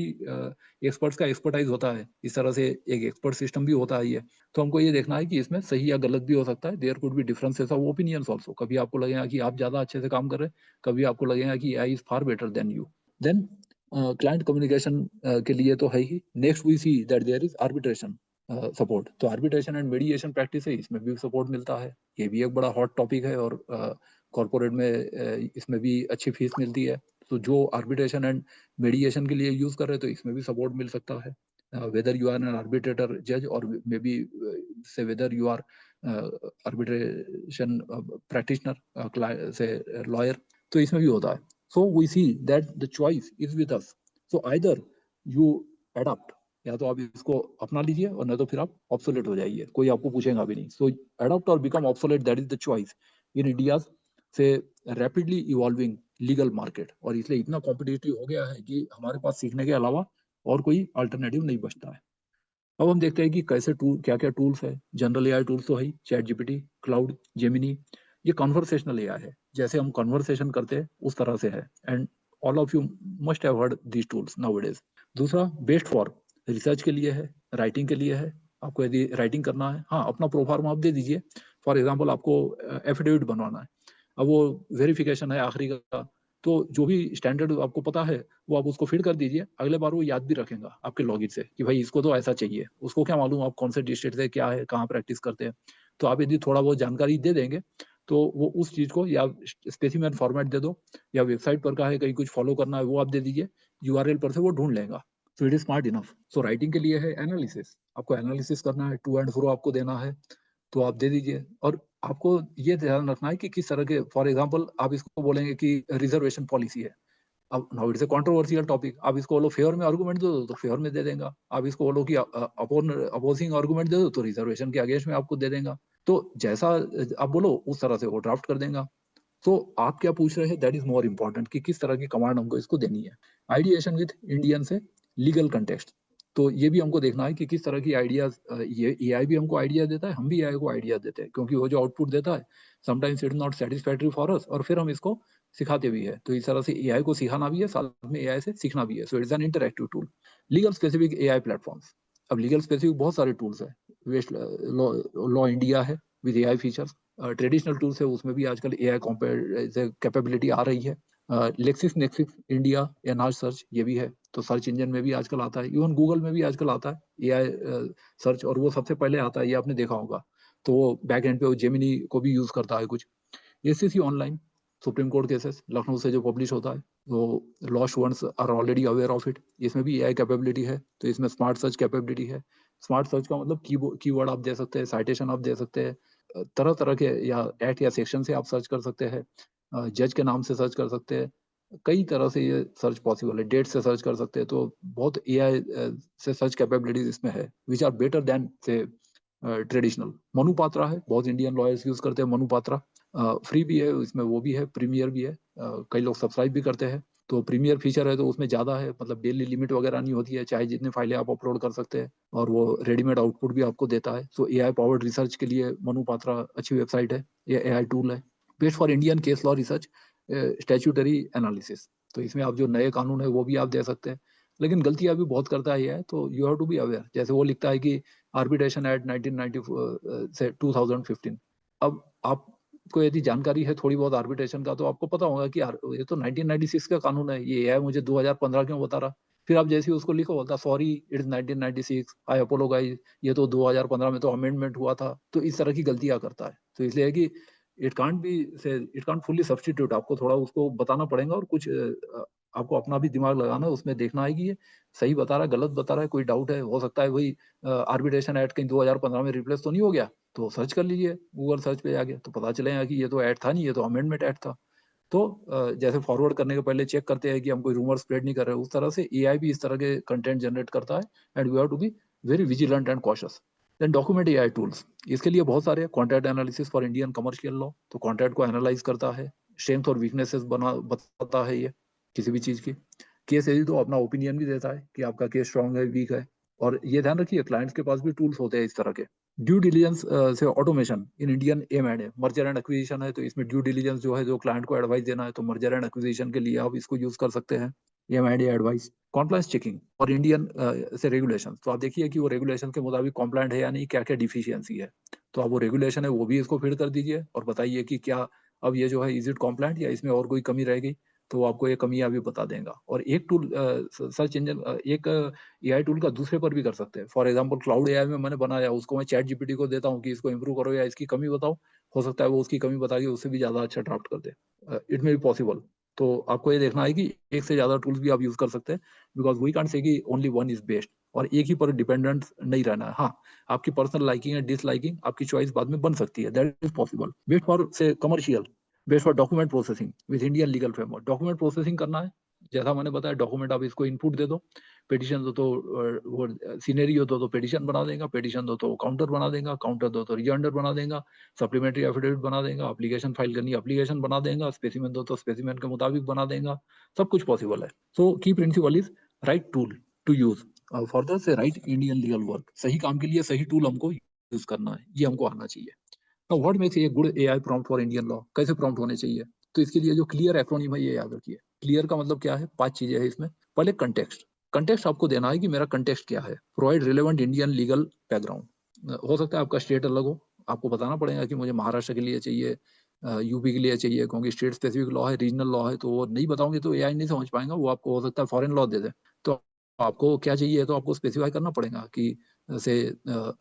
एक्सपर्ट्स का एक्सपर्टाइज होता है, इस तरह से एक एक्सपर्ट सिस्टम भी होता है ये। तो हमको ये देखना है कि इसमें सही या गलत भी हो सकता है, there could be differences of opinions also, कभी आपको लगेगा कि आप ज्यादा अच्छे से काम कर रहे हैं, कभी आपको लगेगा कि I is far better than you. Then client communication के लिए तो है ही, next we see that there is arbitration support. तो आर्बिट्रेशन एंड मीडिएशन प्रैक्टिस है, इसमें भी सपोर्ट मिलता है, ये भी एक बड़ा हॉट टॉपिक है और कॉर्पोरेट में इसमें भी अच्छी फीस मिलती है। तो जो आर्बिट्रेशन एंड मीडिएशन के लिए यूज कर रहे हैं तो इसमें भी सपोर्ट मिल सकता है, whether you are an arbitrator judge or maybe say whether you are arbitration practitioner से lawyer, तो इसमें भी होता है. So we see that the choice is with us. So either you adapt, या तो आप इसको अपना लीजिए और नहीं तो फिर आप ऑब्सोलेट हो जाइए, कोई आपको पूछेगा भी नहीं. सो अडॉप्ट और become obsolete, that is the choice in India से रैपिडली इवॉल्विंग लीगल मार्केट. और इसलिए इतना कॉम्पिटिटिव हो गया है कि हमारे पास सीखने के अलावा और कोई अल्टरनेटिव नहीं बचता है. अब हम देखते हैं कि कैसे टूल, क्या क्या टूल्स है. जनरल एआई टूल्स तो है, चैट जीपीटी, क्लाउड, जेमिनी. ये कन्वर्सेशनल एआई है, जैसे हम कन्वर्सेशन करते हैं उस तरह से है. And all of you must have heard these tools nowadays. दूसरा, बेस्ट फॉर रिसर्च के लिए है, राइटिंग के लिए है. आपको यदि राइटिंग करना है, हाँ, अपना प्रोफार्मा आप दे दीजिए. फॉर एग्जाम्पल आपको एफिडेविट बनवाना है, अब वो वेरिफिकेशन है आखिरी का, तो जो भी स्टैंडर्ड आपको पता है वो आप उसको फीड कर दीजिए. अगले बार वो याद भी रखेगा आपके लॉगिन से कि भाई इसको तो ऐसा चाहिए. उसको क्या मालूम आप कौन से डिस्ट्रिक्ट से, क्या है, कहाँ प्रैक्टिस करते हैं. तो आप यदि थोड़ा बहुत जानकारी दे देंगे तो वो उस चीज को या स्पेसिमेन फॉर्मेट दे दो, या वेबसाइट पर का है कहीं कुछ फॉलो करना है वो आप दे दीजिए, यूआरएल पर से वो ढूंढ लेगा. So it is smart enough. So writing के लिए है एनालिसिस, आपको एनालिसिस करना है, टू एंड फ्रो आपको देना है तो आप दे दीजिए. और आपको ये ध्यान रखना है कि किस तरह के, फॉर एग्जांपल आप इसको बोलेंगे कि रिजर्वेशन पॉलिसी है. अब now it's a controversial topic, आप इसको बोलो फेवर में आर्गुमेंट दे दो तो फेवर में दे देगा. आप इसको बोलो कि अपोजिंग आर्गुमेंट दे दो तो रिजर्वेशन के अगेंस्ट में आपको दे देगा. तो जैसा आप बोलो उस तरह से वो ड्राफ्ट कर देगा. तो आप क्या पूछ रहे हैं, दैट इज मोर इम्पोर्टेंट, कि किस तरह की कमांड हमको इसको देनी है. आइडिएशन विद इंडियन से लीगल कंटेक्स्ट, तो ये भी हमको देखना है कि किस तरह की आइडियाज, ये एआई भी हमको आइडिया देता है, हम भी एआई को आइडिया देते हैं, क्योंकि वो जो आउटपुट देता है sometimes it not satisfactory for us, और फिर हम इसको सिखाते भी है. तो इस तरह से एआई को सिखाना भी है, साथ में एआई से सीखना भी है. So it's an interactive tool. Legal specific AI platforms, अब लीगल स्पेसिफिक बहुत सारे टूल्स है. वेस्ट लॉ इंडिया है with AI features. Traditional tools है, उसमें भी आजकल एआई कैपेबिलिटी आ रही है. Lexus Nexis India enhance search, ये भी है, तो सर्च इंजन में भी आजकल आता है, इवन गूगल में भी आजकल आता है एआई सर्च, और वो सबसे पहले आता है, ये आपने देखा होगा. तो वो बैक एंड पे वो जेमिनी को भी यूज करता है कुछ. SCC online, supreme court cases Lucknow से जो पब्लिश होता है, वो law students are already aware of it. इसमें भी एआई कैपेबिलिटी है, तो इसमें स्मार्ट सर्च कैपेबिलिटी है. स्मार्ट सर्च का मतलब कीवर्ड आप दे सकते हैं, साइटेशन आप दे सकते हैं, तरह तरह के या एक्ट या सेक्शन से आप सर्च कर सकते हैं, जज के नाम से सर्च कर सकते हैं. कई तरह से ये सर्च पॉसिबल है, डेट से सर्च कर सकते हैं. तो बहुत एआई से सर्च कैपेबिलिटीज इसमें है विच आर बेटर देन से ट्रेडिशनल. मनुपात्रा है, बहुत इंडियन लॉयर्स यूज करते हैं मनुपात्रा. फ्री भी है, इसमें वो भी है, प्रीमियर भी है. कई लोग सब्सक्राइब भी करते हैं. तो प्रीमियर फीचर है तो उसमें ज्यादा है, मतलब डेली लिमिट वगैरह नहीं होती है, चाहे जितने फाइलें आप अपलोड कर सकते हैं, और वो रेडीमेड आउटपुट भी आपको देता है. सो एआई पावर्ड रिसर्च के लिए मनुपात्रा अच्छी वेबसाइट है, ये एआई टूल है. Best for Indian case law research, statutory analysis, तो इसमें आप जो नए कानून है वो भी आप दे सकते हैं. लेकिन गलतियां भी बहुत करता है ये, तो you have to be aware. जैसे वो लिखता है कि आर्बिट्रेशन एक्ट 1994 से 2015. अब आपको यदि जानकारी है थोड़ी बहुत आर्बिट्रेशन का, तो आपको पता होगा कि ये तो 1996 का कानून है, ये है मुझे 2015 क्यों बता रहा. फिर आप जैसे ही उसको लिखो, बोलता सॉरी इट इज 1996, आई अपोलोगाइज, ये तो 2015 में तो अमेंडमेंट हुआ था. तो इस तरह की गलतियां करता है. तो इसलिए है कि इट कांट फुल्ली सब्स्टिट्यूट, आपको थोड़ा उसको बताना पड़ेगा, और कुछ आपको अपना भी दिमाग लगाना है, उसमें देखना है कि ये सही बता रहा है, गलत बता रहा है, कोई डाउट है, हो सकता है वही आर्बिट्रेशन एक्ट कहीं 2015 में रिप्लेस तो नहीं हो गया. तो सर्च कर लीजिए गूगल सर्च पे जाके, तो पता चलेगा कि ये तो एक्ट था नहीं, ये तो अमेंडमेंट एक्ट था. तो जैसे फॉरवर्ड करने के पहले चेक करते हैं कि हम कोई रूमर स्प्रेड नहीं कर रहे, उस तरह से एआई भी इस तरह के कंटेंट जनरेट करता है. And we have to be very vigilant and cautious. Then document AI tools, इसके लिए बहुत सारे. Contract analysis for Indian commercial law, तो कॉन्ट्रैक्ट को एनालाइज करता है, स्ट्रेंथ और वीकनेसेस बताता है ये किसी भी चीज की. केस यदि तो अपना ओपिनियन भी देता है कि आपका केस स्ट्रांग है, वीक है. और ये ध्यान रखिए, क्लाइंट्स के पास भी टूल्स होते हैं इस तरह के. ड्यू डिलीजेंस से automation in Indian M&A, merger and acquisition है, तो इसमें ड्यू डिलीजेंस जो है, जो क्लाइंट को एडवाइस देना है, तो मर्जर एंड एक्विजिशन के लिए आप इसको यूज कर सकते हैं, एम&ए एडवाइस. कॉम्प्लायंस चेकिंग और इंडियन से रेगुलेशन, तो आप देखिए कि वो रेगुलेशन के मुताबिक कॉम्प्लायंट है या नहीं, क्या क्या डिफिशियंसी है. तो आप वो रेगुलेशन है वो भी इसको फीड कर दीजिए, और बताइए कि क्या अब ये जो है इज इट कॉम्प्लायंट, या इसमें और कोई कमी रह गई, तो वो आपको ये कमियां भी बता देगा. और एक टूल सर्च इंजन, एक एआई टूल का दूसरे पर भी कर सकते हैं. फॉर एग्जांपल क्लाउड एआई में मैंने बनाया, उसको मैं चैट जीपीटी को देता हूँ कि इसको इंप्रूव करो या इसकी कमी बताओ, हो सकता है वो उसकी कमी बता के उससे भी ज्यादा अच्छा ड्राफ्ट कर दे. It may be possible. तो आपको ये देखना है कि एक से ज्यादा टूल्स भी आप यूज कर सकते हैं, बिकॉज वी कांट से कि ओनली वन इज बेस्ट. और एक ही पर डिपेंडेंट नहीं रहना है। हाँ, आपकी पर्सनल लाइकिंग एंड डिसलाइकिंग, आपकी चॉइस बाद में बन सकती है, that is possible. Best for से commercial, best for document processing with Indian legal framework. Document processing करना है, जैसा मैंने बताया, डॉक्यूमेंट आप इसको इनपुट दे दो, पिटिशन दो तो वो सिनेरियो दो तो पिटिशन बना देगा, पिटिशन दो तो काउंटर बना देगा, काउंटर दो तो रिजॉइंडर बना देगा, सप्लीमेंट्री एफिडेविट बना देगा, एप्लीकेशन फाइल करनी एप्लीकेशन बना देगा, स्पेसिमेन दो तो स्पेसिमेन के मुताबिक बना देगा, सब कुछ पॉसिबल है। So key principle is right tool to use, further से राइट इंडियन लीगल वर्क। सही काम के लिए सही टूल हमको यूज करना है, ये हमको आना चाहिए। Now what makes a good AI prompt for Indian law? कैसे प्रॉम्प्ट होने चाहिए? तो इसके लिए जो क्लियर एक्रोनिम है ये याद रखिए। क्लियर का मतलब क्या है? 5 चीजें हैं इसमें। पहले कंटेक्स्ट, कंटेक्स्ट आपको देना है कि मेरा कंटेक्स्ट क्या है। Provide relevant Indian legal background, हो सकता है आपका स्टेट अलग हो, आपको बताना पड़ेगा कि मुझे महाराष्ट्र के लिए चाहिए, यूपी के लिए चाहिए, क्योंकि स्टेट स्पेसिफिक लॉ है, रीजनल लॉ है, तो वो नहीं बताओगे तो एआई नहीं समझ पाएगा, वो आपको हो सकता है फॉरेन लॉ दे दे। तो आपको क्या चाहिए, तो आपको स्पेसिफाई करना पड़ेगा कि से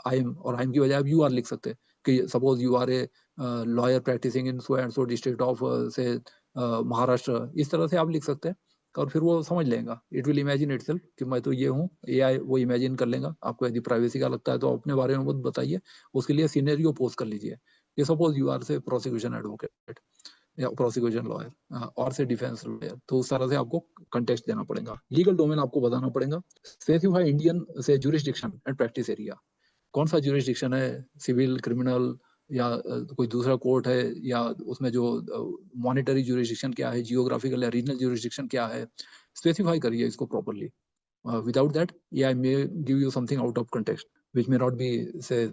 आई एम, और आई एम की बजाय आप यू आर लिख सकते हैं कि suppose you are a lawyer practicing in so and so district of से महाराष्ट्र, इस तरह से आप लिख सकते हैं और फिर वो समझ लेगा, इट विल इमेजिन इटसेल्फ कि मैं तो ये हूँ, एआई वो इमेजिन कर लेगा। आपको यदि प्राइवेसी का लगता है तो अपने बारे में मत बताइए, उसके लिए सिनेरियो पोस्ट कर लीजिए कि सपोज यू आर से प्रोसिक्यूशन एडवोकेट या प्रोसिक्यूशन लॉयर और से डिफेंस लॉयर, तो उस तरह से आपको कंटेक्स्ट देना पड़ेगा। लीगल डोमेन आपको बताना पड़ेगा, स्पेसिफाई इंडियन से जुरिस्डिक्शन एंड प्रैक्टिस एरिया, कौन सा जुरिस्डिक्शन है, सिविल, क्रिमिनल या कोई दूसरा कोर्ट है, या उसमें जो मॉनिटरी जुरिस्डिक्शन क्या है, जियोग्राफिकल या रीजनल जुरिस्डिक्शन क्या है, स्पेसिफाई करिए इसको properly. Without that I may give you something out of context which may not be से,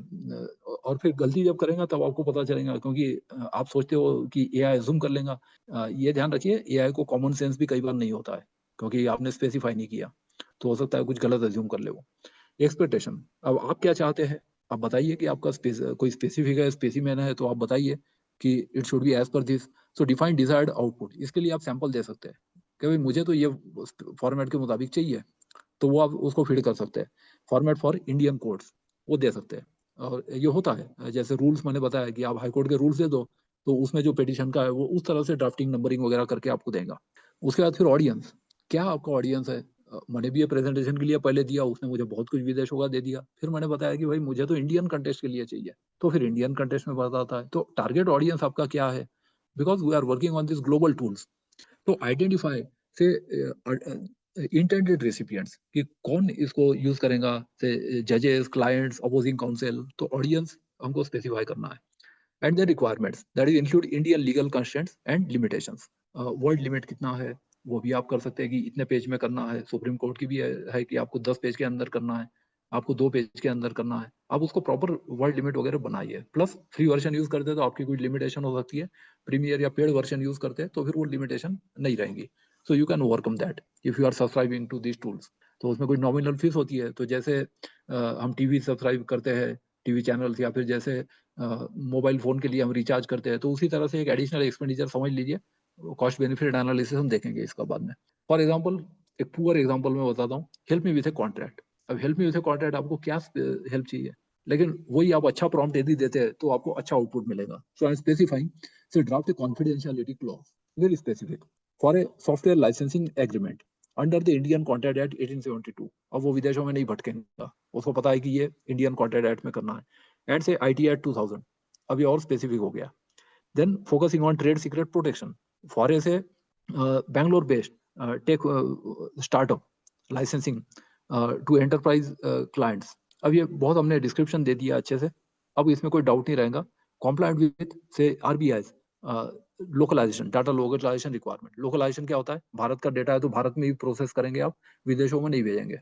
और फिर गलती जब करेगा तब आपको पता चलेगा, क्योंकि आप सोचते हो कि एआई जूम कर लेगा। ये ध्यान रखिए, एआई को कॉमन सेंस भी कई बार नहीं होता है, क्योंकि आपने स्पेसिफाई नहीं किया, तो हो सकता है कुछ गलत अज्यूम कर ले वो। एक्सपेक्टेशन, अब आप क्या चाहते हैं, आप बताइए कि आपका कोई स्पेसिफिक है, स्पेसिमेन है, तो आप बताइए कि it should be as per this. So define desired output, इसके लिए आप सैंपल दे सकते हैं कि भाई मुझे तो ये फॉर्मेट के मुताबिक चाहिए, तो वो आप उसको फीड कर सकते हैं। फॉर्मेट फॉर इंडियन कोर्ट्स वो दे सकते हैं, और ये होता है, जैसे रूल्स मैंने बताया कि आप हाई कोर्ट के रूल्स दे दो, तो उसमें जो पिटिशन का है वो उस तरह से ड्राफ्टिंग नंबरिंग वगैरह करके आपको देगा। उसके बाद फिर ऑडियंस, क्या आपका ऑडियंस है? मैंने भी ये प्रेजेंटेशन के लिए पहले दिया, उसने मुझे बहुत कुछ विदेशों का दे दिया, फिर मैंने बताया कि भाई मुझे तो इंडियन कंटेस्ट के लिए चाहिए, तो फिर इंडियन कंटेस्ट में बताता है। तो टारगेट ऑडियंस आपका क्या है, because we are working on this global tools. तो आइडेंटिफाई से इंटेंडेड रेसिपिएंट्स कि कौन इसको यूज करेगा, से जजेस, क्लाइंट्स, अपोजिंग काउंसिल, तो ऑडियंस हमको स्पेसिफाई करना है। And the requirements that is include Indian legal constraints and limitations, word limit कितना है वो भी आप कर सकते हैं कि इतने पेज में करना है। सुप्रीम कोर्ट की भी है कि आपको 10 पेज के अंदर करना है, आपको 2 पेज के अंदर करना है, आप उसको प्रॉपर वर्ड लिमिट वगैरह बनाइए। प्लस फ्री वर्जन यूज करते हैं तो आपकी कोई लिमिटेशन हो सकती है, प्रीमियर या पेड वर्जन यूज करते हैं तो फिर वो लिमिटेशन नहीं रहेंगी। So you can overcome that if you are subscribing to this tools. तो उसमें कोई नॉमिनल फीस होती है, तो जैसे हम टीवी सब्सक्राइब करते हैं, टीवी चैनल्स, या फिर जैसे मोबाइल फोन के लिए हम रिचार्ज करते हैं, तो उसी तरह से एक एडिशनल एक्सपेंडिचर समझ लीजिए। कॉस्ट बेनिफिट एनालिसिस हम देखेंगे इसका बाद में। फॉर एग्जाम्पल, एक पुअर एग्जाम्पल मैं बताता हूँ, help me with a contract. अब help me with a contract आपको क्या हेल्प चाहिए, लेकिन वही आप अच्छा प्रॉम्प्ट यदि देते हैं तो आपको अच्छा आउटपुट मिलेगा। So I am specifying, so draft a confidentiality clause, very specific, for a software licensing agreement under the Indian contract act 1872। अब वो विदेशों में नहीं भटकेगा, उसको पता है कि ये इंडियन कॉन्ट्रैक्ट एक्ट में करना है। एंड से IT एक्ट 2000, अब ये और स्पेसिफिक हो गया। Then focusing on trade secret protection for ऐसे Bangalore based tech startup licensing to enterprise clients. अब ये बहुत हमने डिस्क्रिप्शन दे दिया अच्छे से, अब इसमें कोई डाउट नहीं रहेगा। Compliant with say RBI localisation, data localisation requirement. Localisation क्या होता है, भारत का डेटा है तो भारत में ही प्रोसेस करेंगे आप, विदेशों में नहीं भेजेंगे।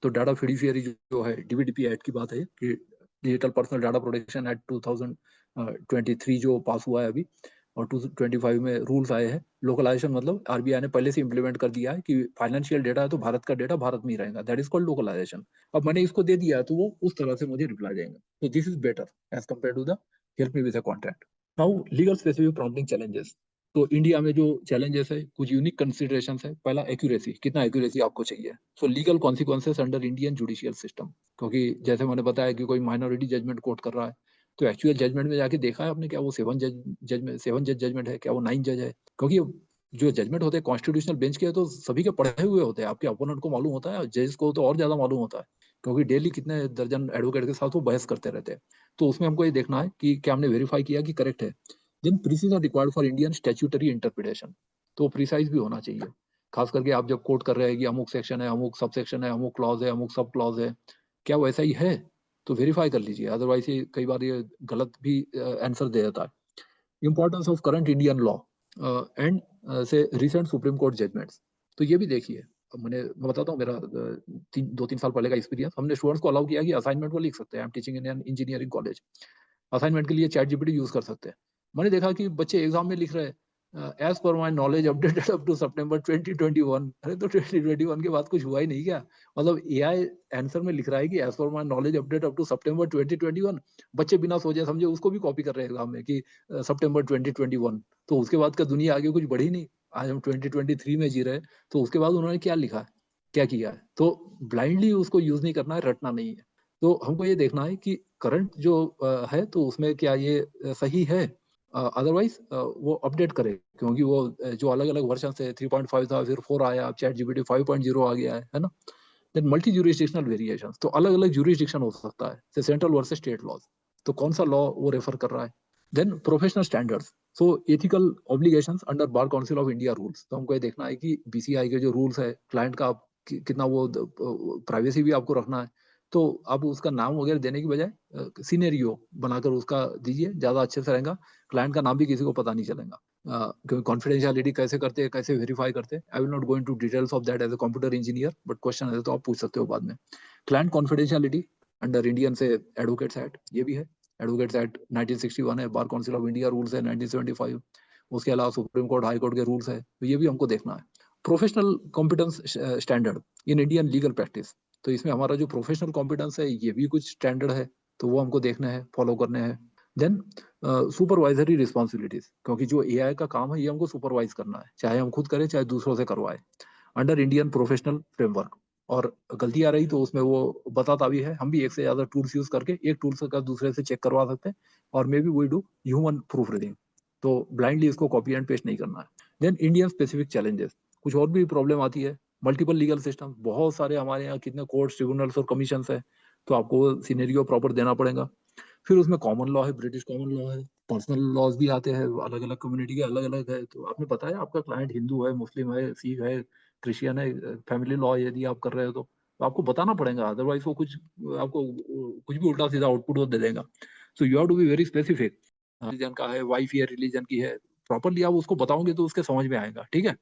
तो डाटा फिडुशियरी जो है, DPDP एक्ट की बात है कि digital personal data protection act 2023 जो पास हुआ है अभी, और 2025 में रूल्स आए हैं। लोकलाइजेशन मतलब RBI ने पहले से इंप्लीमेंट कर दिया है कि फाइनेंशियल डेटा है तो भारत का डेटा भारत में ही रहेगा, दैट इज कॉल्ड लोकलाइजेशन। अब मैंने इसको दे दिया तो वो उस तरह से मुझे रिप्लाई देंगे, तो this is better as compare to the help me with a contract. Now legal specific prompting challenges. तो इंडिया में जो चैलेंजेस है, कुछ यूनिक कंसिडरेशंस है। पहला एक्यूरेसी, कितना एक्यूरेसी आपको चाहिए। सो legal consequences under Indian judicial system, क्योंकि जैसे मैंने बताया कि कोई माइनॉरिटी जजमेंट कोर्ट कर रहा है, तो एक्चुअल जजमेंट में जाके देखा है आपने क्या वो 7 जज जजमेंट है, क्या वो 9 जज है, क्योंकि जो जजमेंट होते हैं कॉन्स्टिट्यूशनल बेंच के, तो सभी के पढ़े हुए होते हैं, आपके अपोनेंट को मालूम होता है, जज को तो और ज्यादा मालूम होता है, क्योंकि डेली कितने दर्जन एडवोकेट के साथ वो बहस करते रहते हैं। तो उसमें हमको ये देखना है कि क्या हमने वेरीफाई किया कि करेक्ट है। Then precision required for Indian statutory interpretation, तो प्रिसाइज भी होना चाहिए, खास करके आप जब कोट कर रहे हैं कि अमुक सेक्शन है, अमुक सब सेक्शन है, अमुक क्लॉज है, अमुक सब क्लॉज है, क्या वैसा ही है, तो वेरीफाई कर लीजिए, अदरवाइज ये कई बार ये गलत भी आंसर दे देता है। Importance of current Indian law and से रिसेंट सुप्रीम कोर्ट जजमेंट्स, तो ये भी देखिए। अब मैं बताता हूँ मेरा 2-3 साल पहले का एक्सपीरियंस। हमने स्टूडेंट्स को अलाउ किया कि असाइनमेंट वो लिख सकते हैं, I am teaching in engineering college, assignment के लिए चैट जीपीटी यूज कर सकते हैं। मैंने देखा कि बच्चे एग्जाम में लिख रहे हैं as per my knowledge updated up to September 2021। अरे तो 2021 के बाद कुछ हुआ ही नहीं क्या? मतलब एआई आंसर में लिख रहा है कि as per my knowledge update up to September 2021, बच्चे बिना सोचे समझे उसको भी कॉपी कर रहे हैं एग्जाम में कि सितंबर 2021, तो उसके बाद का दुनिया आगे कुछ बढ़ी नहीं। आज हम 2023 में जी रहे हैं, तो उसके बाद उन्होंने क्या लिखा है, क्या किया है, तो ब्लाइंडली उसको यूज नहीं करना है, रटना नहीं है। तो हमको ये देखना है कि करंट जो है तो उसमें क्या ये सही है, अदरवाइज वो अपडेट करे, क्योंकि वो जो अलग अलग वर्जन है, 3.5 था, फिर 4 आया, अब चैट जीपीटी 5.0 आ गया है ना। देन मल्टी ज्यूरिसडिक्शनल वेरिएशन, तो अलग अलग ज्यूरिसडिक्शन हो सकता है, जैसे सेंट्रल वर्सेस स्टेट लॉज, तो कौन सा लॉ वो रेफर कर रहा है। Then professional standards, so ethical obligations under bar council of India rules, तो हमको ये देखना है कि बीसीआई के जो रूल्स है, क्लाइंट का आप कितना वो प्राइवेसी भी आपको रखना है, तो आप उसका नाम वगैरह देने की बजाय सिनेरियो बनाकर उसका दीजिए, ज्यादा अच्छे से रहेगा, क्लाइंट का नाम भी किसी को पता नहीं चलेगा। क्योंकि कॉन्फिडेंशियलिटी कैसे करते हैं, कैसे वेरीफाई करते हैं, I will not go into details of that as a computer engineer, but question है तो आप पूछ सकते हो बाद में। Client confidentiality under Indian say advocates act, ये भी है, एडवोकेट्स एक्ट 1961 है, bar council of India rules है 1975, उसके अलावा सुप्रीम कोर्ट हाई कोर्ट के रूल्स है, तो ये भी हमको देखना है। Professional competence standard in Indian legal practice, तो इसमें हमारा जो प्रोफेशनल कॉम्पिटेंस है ये भी कुछ स्टैंडर्ड है, तो वो हमको देखने हैं, फॉलो करने हैं। देन सुपरवाइजरी रिस्पॉन्सिबिलिटीज, क्योंकि जो एआई का काम है ये हमको सुपरवाइज करना है, चाहे हम खुद करें चाहे दूसरों से करवाए, अंडर इंडियन प्रोफेशनल फ्रेमवर्क। और गलती आ रही तो उसमें वो बताता भी है, हम भी एक से ज्यादा टूल्स यूज करके एक टूल से का दूसरे से चेक करवा सकते हैं, और maybe we do human proofreading, तो ब्लाइंडली इसको कॉपी एंड पेस्ट नहीं करना है। देन इंडियन स्पेसिफिक चैलेंजेस, कुछ और भी प्रॉब्लम आती है, मल्टीपल लीगल सिस्टम, बहुत सारे हमारे यहाँ कितने कोर्ट्स, ट्रिब्यूनल्स और कमीशन है, तो आपको सिनेरियो प्रॉपर देना पड़ेगा। फिर उसमें कॉमन लॉ है, ब्रिटिश कॉमन लॉ है, पर्सनल लॉज भी आते हैं, अलग अलग कम्युनिटी के अलग अलग है, तो आपने बताया आपका क्लाइंट हिंदू है, मुस्लिम है, सिख है, क्रिश्चियन है, फैमिली लॉ यदि आप कर रहे हो तो आपको बताना पड़ेगा, अदरवाइज वो कुछ आपको कुछ भी उल्टा सीधा आउटपुट वो दे देगा। So you have to be very specific, religion का है, वाइफ ये रिलीजन की है, प्रॉपरली आप उसको बताओगे तो उसके समझ में आएगा, ठीक है।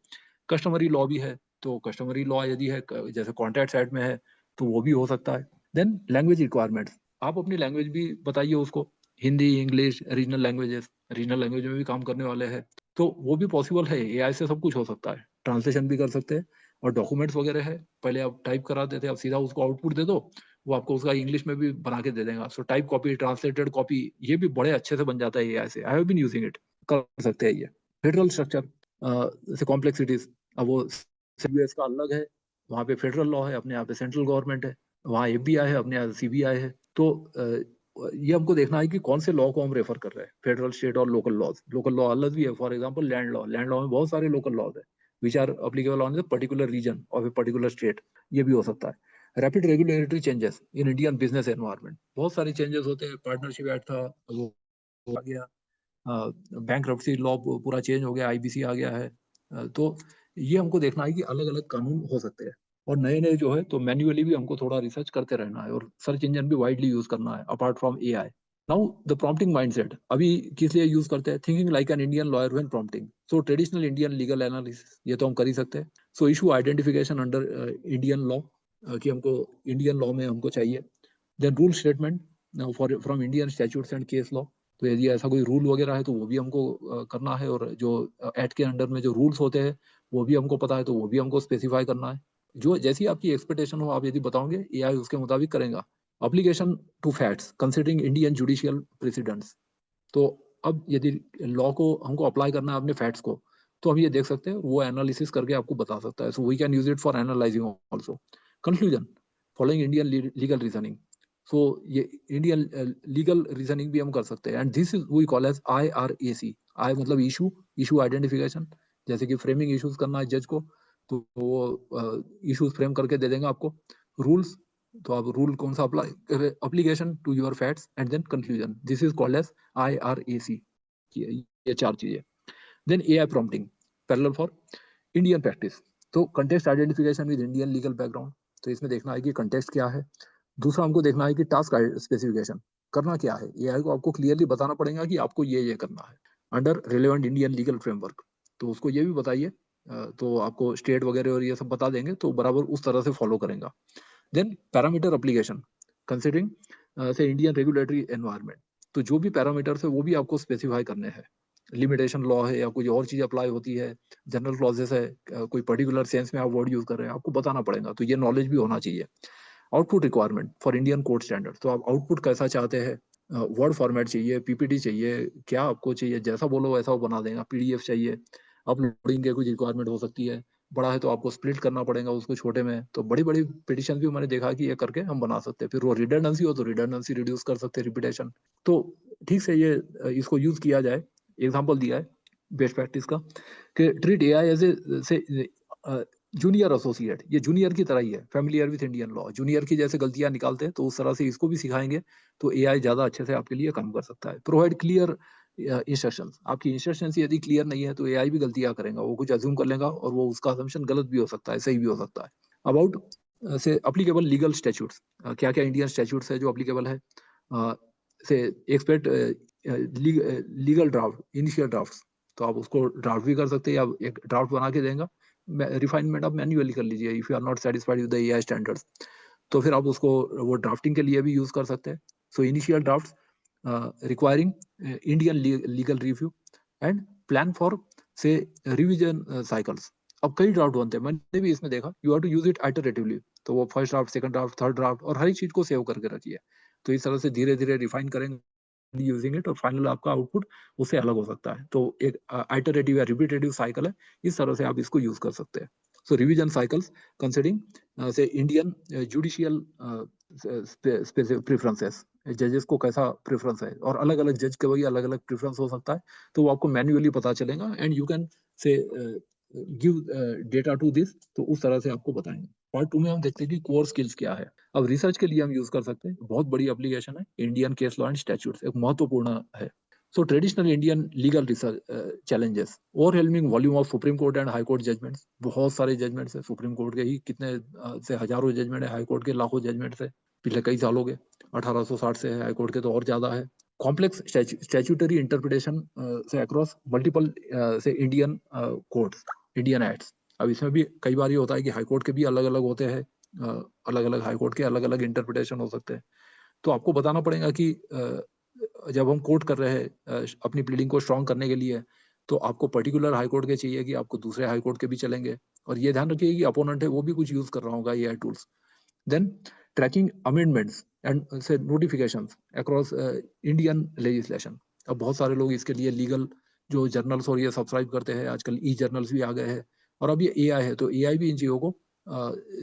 कस्टमरी लॉ भी है, तो कस्टमरी लॉ यदि है जैसे कॉन्ट्रैक्ट साइड में है तो वो भी हो सकता है। देन लैंग्वेज रिक्वायरमेंट्स, आप अपनी लैंग्वेज भी बताइए उसको, Hindi, English, regional languages, regional language में भी काम करने वाले हैं, तो वो भी पॉसिबल है, एआई से सब कुछ हो सकता है, ट्रांसलेशन भी कर सकते हैं। और डॉक्यूमेंट्स वगैरह है, पहले आप टाइप कराते थे, अब सीधा उसको आउटपुट दे दो, वो आपको उसका इंग्लिश में भी बना के दे देगा। So type copy, translated copy, ये भी बड़े अच्छे से बन जाता है एआई से, I have been using it, कर सकते हैं ये। फेडरल स्ट्रक्चर, जैसे कॉम्प्लेक्सिटीज, अब वो यूएस का अलग है, वहाँ पे फेडरल लॉ है, अपने यहाँ पे सेंट्रल गवर्नमेंट है, वहाँ एफबीआई है, अपने यहाँ सीबीआई है, तो ये हमको देखना है कि कौन से लॉ को हम रेफर कर रहे हैं, फेडरल, स्टेट और लोकल लॉज। लोकल लॉ अलग भी है, for example land law, land law में बहुत सारे लोकल लॉज है which are applicable on the particular region of a particular state, ये भी हो सकता है। Rapid regulatory changes in Indian business environment, बहुत सारे चेंजेस होते हैं, पार्टनरशिप एक्ट था वो आ गया, बैंक्रप्सी लॉ पूरा चेंज हो गया, आईबीसी आ गया है, तो ये हमको देखना है कि अलग अलग कानून हो सकते हैं, और नए नए जो है तो मैन्युअली भी हमको थोड़ा रिसर्च करते रहना है, और सर्च इंजन भी वाइडली यूज करना है apart from AI. Now the prompting mindset अभी किस लिए यूज करते हैं, thinking like an Indian lawyer when prompting, so traditional Indian legal analysis, ये तो हम कर ही सकते हैं। So issue identification under Indian law, कि हमको इंडियन लॉ में हमको चाहिए। Then rule statement for from Indian statutes and case law, तो यदि ऐसा कोई रूल वगैरह है तो वो भी हमको करना है, और जो एक्ट के अंडर में जो रूल्स होते हैं वो भी हमको पता है, तो वो भी हमको स्पेसिफाई करना है। जो जैसी आपकी एक्सपेक्टेशन हो आप यदि बताओगे, एआई उसके मुताबिक करेगा। Application to facts considering Indian judicial precedents, तो अब यदि लॉ को हमको अप्लाई करना है अपने फैक्ट्स को, तो हम ये देख सकते हैं, वो एनालिसिस करके आपको बता सकता है, so we can use it for analysing also. Conclusion, following Indian legal reasoning, so ये इंडियन लीगल रीजनिंग भी हम कर सकते हैं, and this is we call as IRAC। I मतलब इशू, इशू आइडेंटिफिकेशन, जैसे कि फ्रेमिंग इश्यूज करना है जज को, तो वो इश्यूज फ्रेम करके दे देंगे आपको। रूल्स, तो आप रूल कौन सा apply, application to your facts and then conclusion, this is called as IRAC। ये 4 चीजें। Then AI prompting parallel for Indian practice. तो context identification with Indian legal background, तो इसमें देखना है कि कंटेक्स्ट क्या है। दूसरा हमको देखना है कि टास्क स्पेसिफिकेशन, करना क्या है। AI को आपको क्लियरली बताना पड़ेगा कि आपको ये करना है under relevant Indian legal framework. तो उसको ये भी बताइए, तो आपको स्टेट वगैरह और ये सब बता देंगे, तो बराबर उस तरह से फॉलो करेगा। देन पैरामीटर एप्लीकेशन कंसिडरिंग से इंडियन रेगुलेटरी एनवायरनमेंट, तो जो भी पैरामीटर्स है वो भी आपको स्पेसिफाई करने हैं। लिमिटेशन लॉ है या कोई और चीज अप्लाई होती है, जनरल क्लॉजेस है, कोई पर्टिकुलर सेंस में आप वर्ड यूज कर रहे हैं, आपको बताना पड़ेगा, तो ये नॉलेज भी होना चाहिए। Output requirement for Indian code standard, तो आप आउटपुट कैसा चाहते हैं, वर्ड फॉर्मेट चाहिए, PPT चाहिए, क्या आपको चाहिए, जैसा बोलो वैसा वो बना देगा। PDF चाहिए, अपलोडिंग के कुछ रिक्वायरमेंट हो सकती है, बड़ा है तो आपको स्प्लिट करना पड़ेगा उसको छोटे में। तो बड़ी बड़ी पिटिशन भी मैंने देखा कि ये करके हम बना सकते हैं। फिर वो रिडंडेंसी हो तो रिडंडेंसी रिड्यूस कर सकते हैं, रिपीटेशन। तो ठीक से ये इसको यूज किया जाए। एग्जाम्पल दिया है बेस्ट प्रैक्टिस का कि treat AI as a junior associate, ये जूनियर की तरह ही है, familiar with Indian law. Junior की जैसे गलतियां निकालते हैं तो उस तरह से इसको भी सिखाएंगे, तो AI ज्यादा अच्छे से आपके लिए काम कर सकता है। प्रोवाइड क्लियर इंस्ट्रक्शन, आपकी इंस्ट्रक्शन यदि क्लियर नहीं है तो AI भी गलतियां करेगा, वो कुछ अज्यूम कर लेगा और वो उसका असम्पशन गलत भी हो सकता है, सही भी हो सकता है। अबाउट से अप्लीकेबल लीगल स्टैट्यूट्स, क्या क्या इंडियन स्टैट्यूट्स है जो अप्लीकेबल है, से expect legal draft, initial draft, तो आप उसको ड्राफ्ट भी कर सकते हैं या एक ड्राफ्ट बना के देगा। रिफाइनमेंट आप मैन्युअली कर लीजिए if you are not satisfied with the AI standards, तो फिर आप उसको वो ड्राफ्टिंग के लिए भी यूज कर सकते हैं। So initial draft requiring Indian legal review and plan for से रिवीजन साइकिल्स। अब कई ड्राफ्ट बनते हैं, मैंने भी इसमें देखा, you have to use it iteratively, तो वो first draft, second draft, third draft, और हर एक चीज को सेव करके रखिए। तो इस तरह से धीरे धीरे रिफाइन करेंगे यूजिंग इट, और फाइनल आपका आउटपुट उससे अलग हो सकता है। तो एक आइटरेटिव या रिपीटेटिव साइकिल है, इस तरह से आप इसको यूज कर सकते हैं। सो रिवीजन साइकिल्स कंसिडरिंग से इंडियन जुडिशियल प्रेफरेंसेस, जजेस को कैसा प्रेफरेंस है, और अलग अलग जज के वही अलग अलग प्रेफरेंस हो सकता है, तो वो आपको मैन्युअली पता चलेगा and you can say give data to this, तो उस तरह से आपको बताएंगे। पार्ट 2 में हम देखते हैं कि कोर स्किल्स क्या है। अब रिसर्च के लिए हम यूज कर सकते हैं, बहुत बड़ी एप्लीकेशन है Indian case law and statutes, एक महत्वपूर्ण है। So traditional Indian legal research challenges, overwhelming volume of supreme court and high court judgments, बहुत सारे जजमेंट्स है सुप्रीम कोर्ट के ही, कितने से हजारों जजमेंट है, हाई कोर्ट के लाखों जजमेंट्स है पिछले कई सालों के, 1860 से है, हाई कोर्ट के तो और ज्यादा है। कॉम्प्लेक्स स्टैट्यूटरी इंटरप्रिटेशन से अक्रॉस मल्टीपल से इंडियन कोर्ट्स, इंडियन एक्ट्स। अब इसमें भी कई बार ये होता है कि हाई कोर्ट के भी अलग अलग होते हैं, अलग अलग हाई कोर्ट के अलग अलग इंटरप्रिटेशन हो सकते हैं। तो आपको बताना पड़ेगा कि जब हम कोर्ट कर रहे हैं अपनी प्लीडिंग को स्ट्रॉन्ग करने के लिए, तो आपको पर्टिकुलर हाई कोर्ट के चाहिए कि आपको दूसरे हाई कोर्ट के भी चलेंगे, और ये ध्यान रखिए कि अपोनेंट है वो भी कुछ यूज कर रहा होगा AI tools. Then tracking amendments and say notifications across Indian legislation. अब बहुत सारे लोग इसके लिए लीगल जो जर्नल्स और ये सब्सक्राइब करते हैं, आजकल E-जर्नल्स भी आ गए हैं, और अब ये AI है तो AI भी इन चीजों को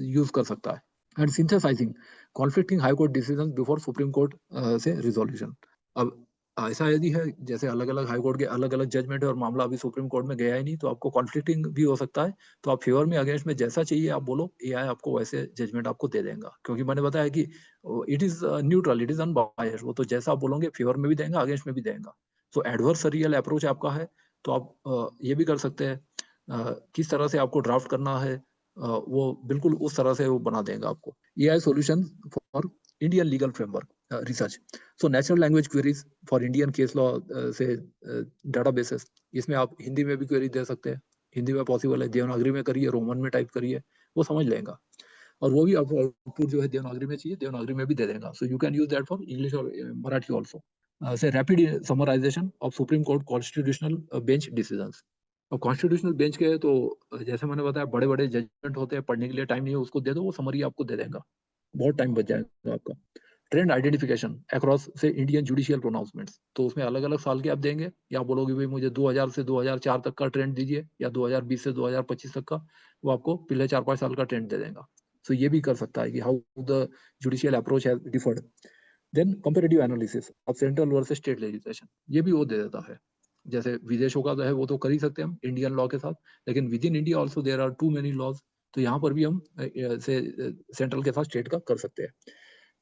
यूज कर सकता है। And synthesising conflicting high court decision before supreme court से रिजोल्यूशन। अब ऐसा यदि है जैसे अलग अलग हाई कोर्ट के अलग अलग जजमेंट है और मामला अभी सुप्रीम कोर्ट में गया ही नहीं, तो आपको कॉन्फ्लिक्टिंग भी हो सकता है, तो आप फेवर में अगेंस्ट में जैसा चाहिए आप बोलो, AI आपको वैसे जजमेंट आपको दे देगा, क्योंकि मैंने बताया कि it is neutral, it is unbiased, वो तो जैसा आप बोलोगे फेवर में भी देगा अगेंस्ट में भी देगा। तो एडवर्सरियल अप्रोच आपका है, तो आप ये भी कर सकते हैं, किस तरह से आपको ड्राफ्ट करना है, वो बिल्कुल उस तरह से वो बना देगा आपको। AI solution for Indian legal framework research, so natural language queries for Indian case law से डेटाबेसेस, इसमें आप हिंदी में भी क्वेरी दे सकते हैं, हिंदी में पॉसिबल है, देवनागरी में करिए, रोमन में टाइप करिए, वो समझ लेगा, और वो भी आपको आउटपुट जो है देवनागरी में चाहिए, देवनागरी में भी दे देगा। So you can use that for English और Marathi also. Say rapid summarisation of supreme court constitutional bench decisions. और कॉन्स्टिट्यूशनल बेंच के तो जैसे मैंने बताया बड़े बड़े जजमेंट होते हैं, पढ़ने के लिए टाइम नहीं है, उसको दे दो, वो समरी आपको दे देगा, बहुत टाइम बच जाएगा आपका। ट्रेंड आइडेंटिफिकेशन अक्रॉस से इंडियन जुडिशियल प्रोनाउंसमेंट्स, तो उसमें अलग अलग साल के आप देंगे, या आप बोलोगे भाई मुझे 2000 से 2004 तक का ट्रेंड दीजिए, या 2020 से 2025 तक का, वो आपको पिछले 4-5 साल का ट्रेंड दे देगा। सो ये भी कर सकता है कि how the judicial approach has differed. Then comparative analysis of central versus state legislation, ये भी वो दे देता है। जैसे विदेशों का तो है वो तो कर ही सकते हैं हम इंडियन लॉ के साथ, लेकिन within India also there are too many laws, तो यहाँ पर भी हम से सेंट्रल के साथ स्टेट का कर सकते हैं।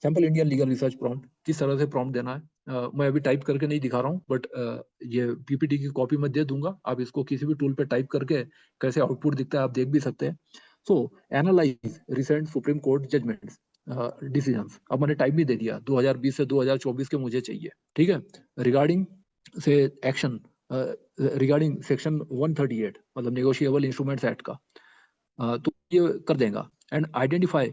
Sample Indian legal research prompt, किस तरह से प्रॉम्प्ट देना है मैं अभी टाइप करके नहीं दिखा रहा हूँ, बट ये पीपीटी की कॉपी मैं दे दूंगा, आप इसको किसी भी टूल पे टाइप करके कैसे आउटपुट दिखता है आप देख भी सकते हैं। So analyse recent supreme court judgments decisions, अब मैंने टाइप भी दे दिया 2020 से 2024 के मुझे चाहिए, ठीक है, रिगार्डिंग से एक्शन रिगार्डिंग सेक्शन 138 मतलब नेगोशिएबल इंस्ट्रूमेंट्स एक्ट का, तो ये कर देगा। And identify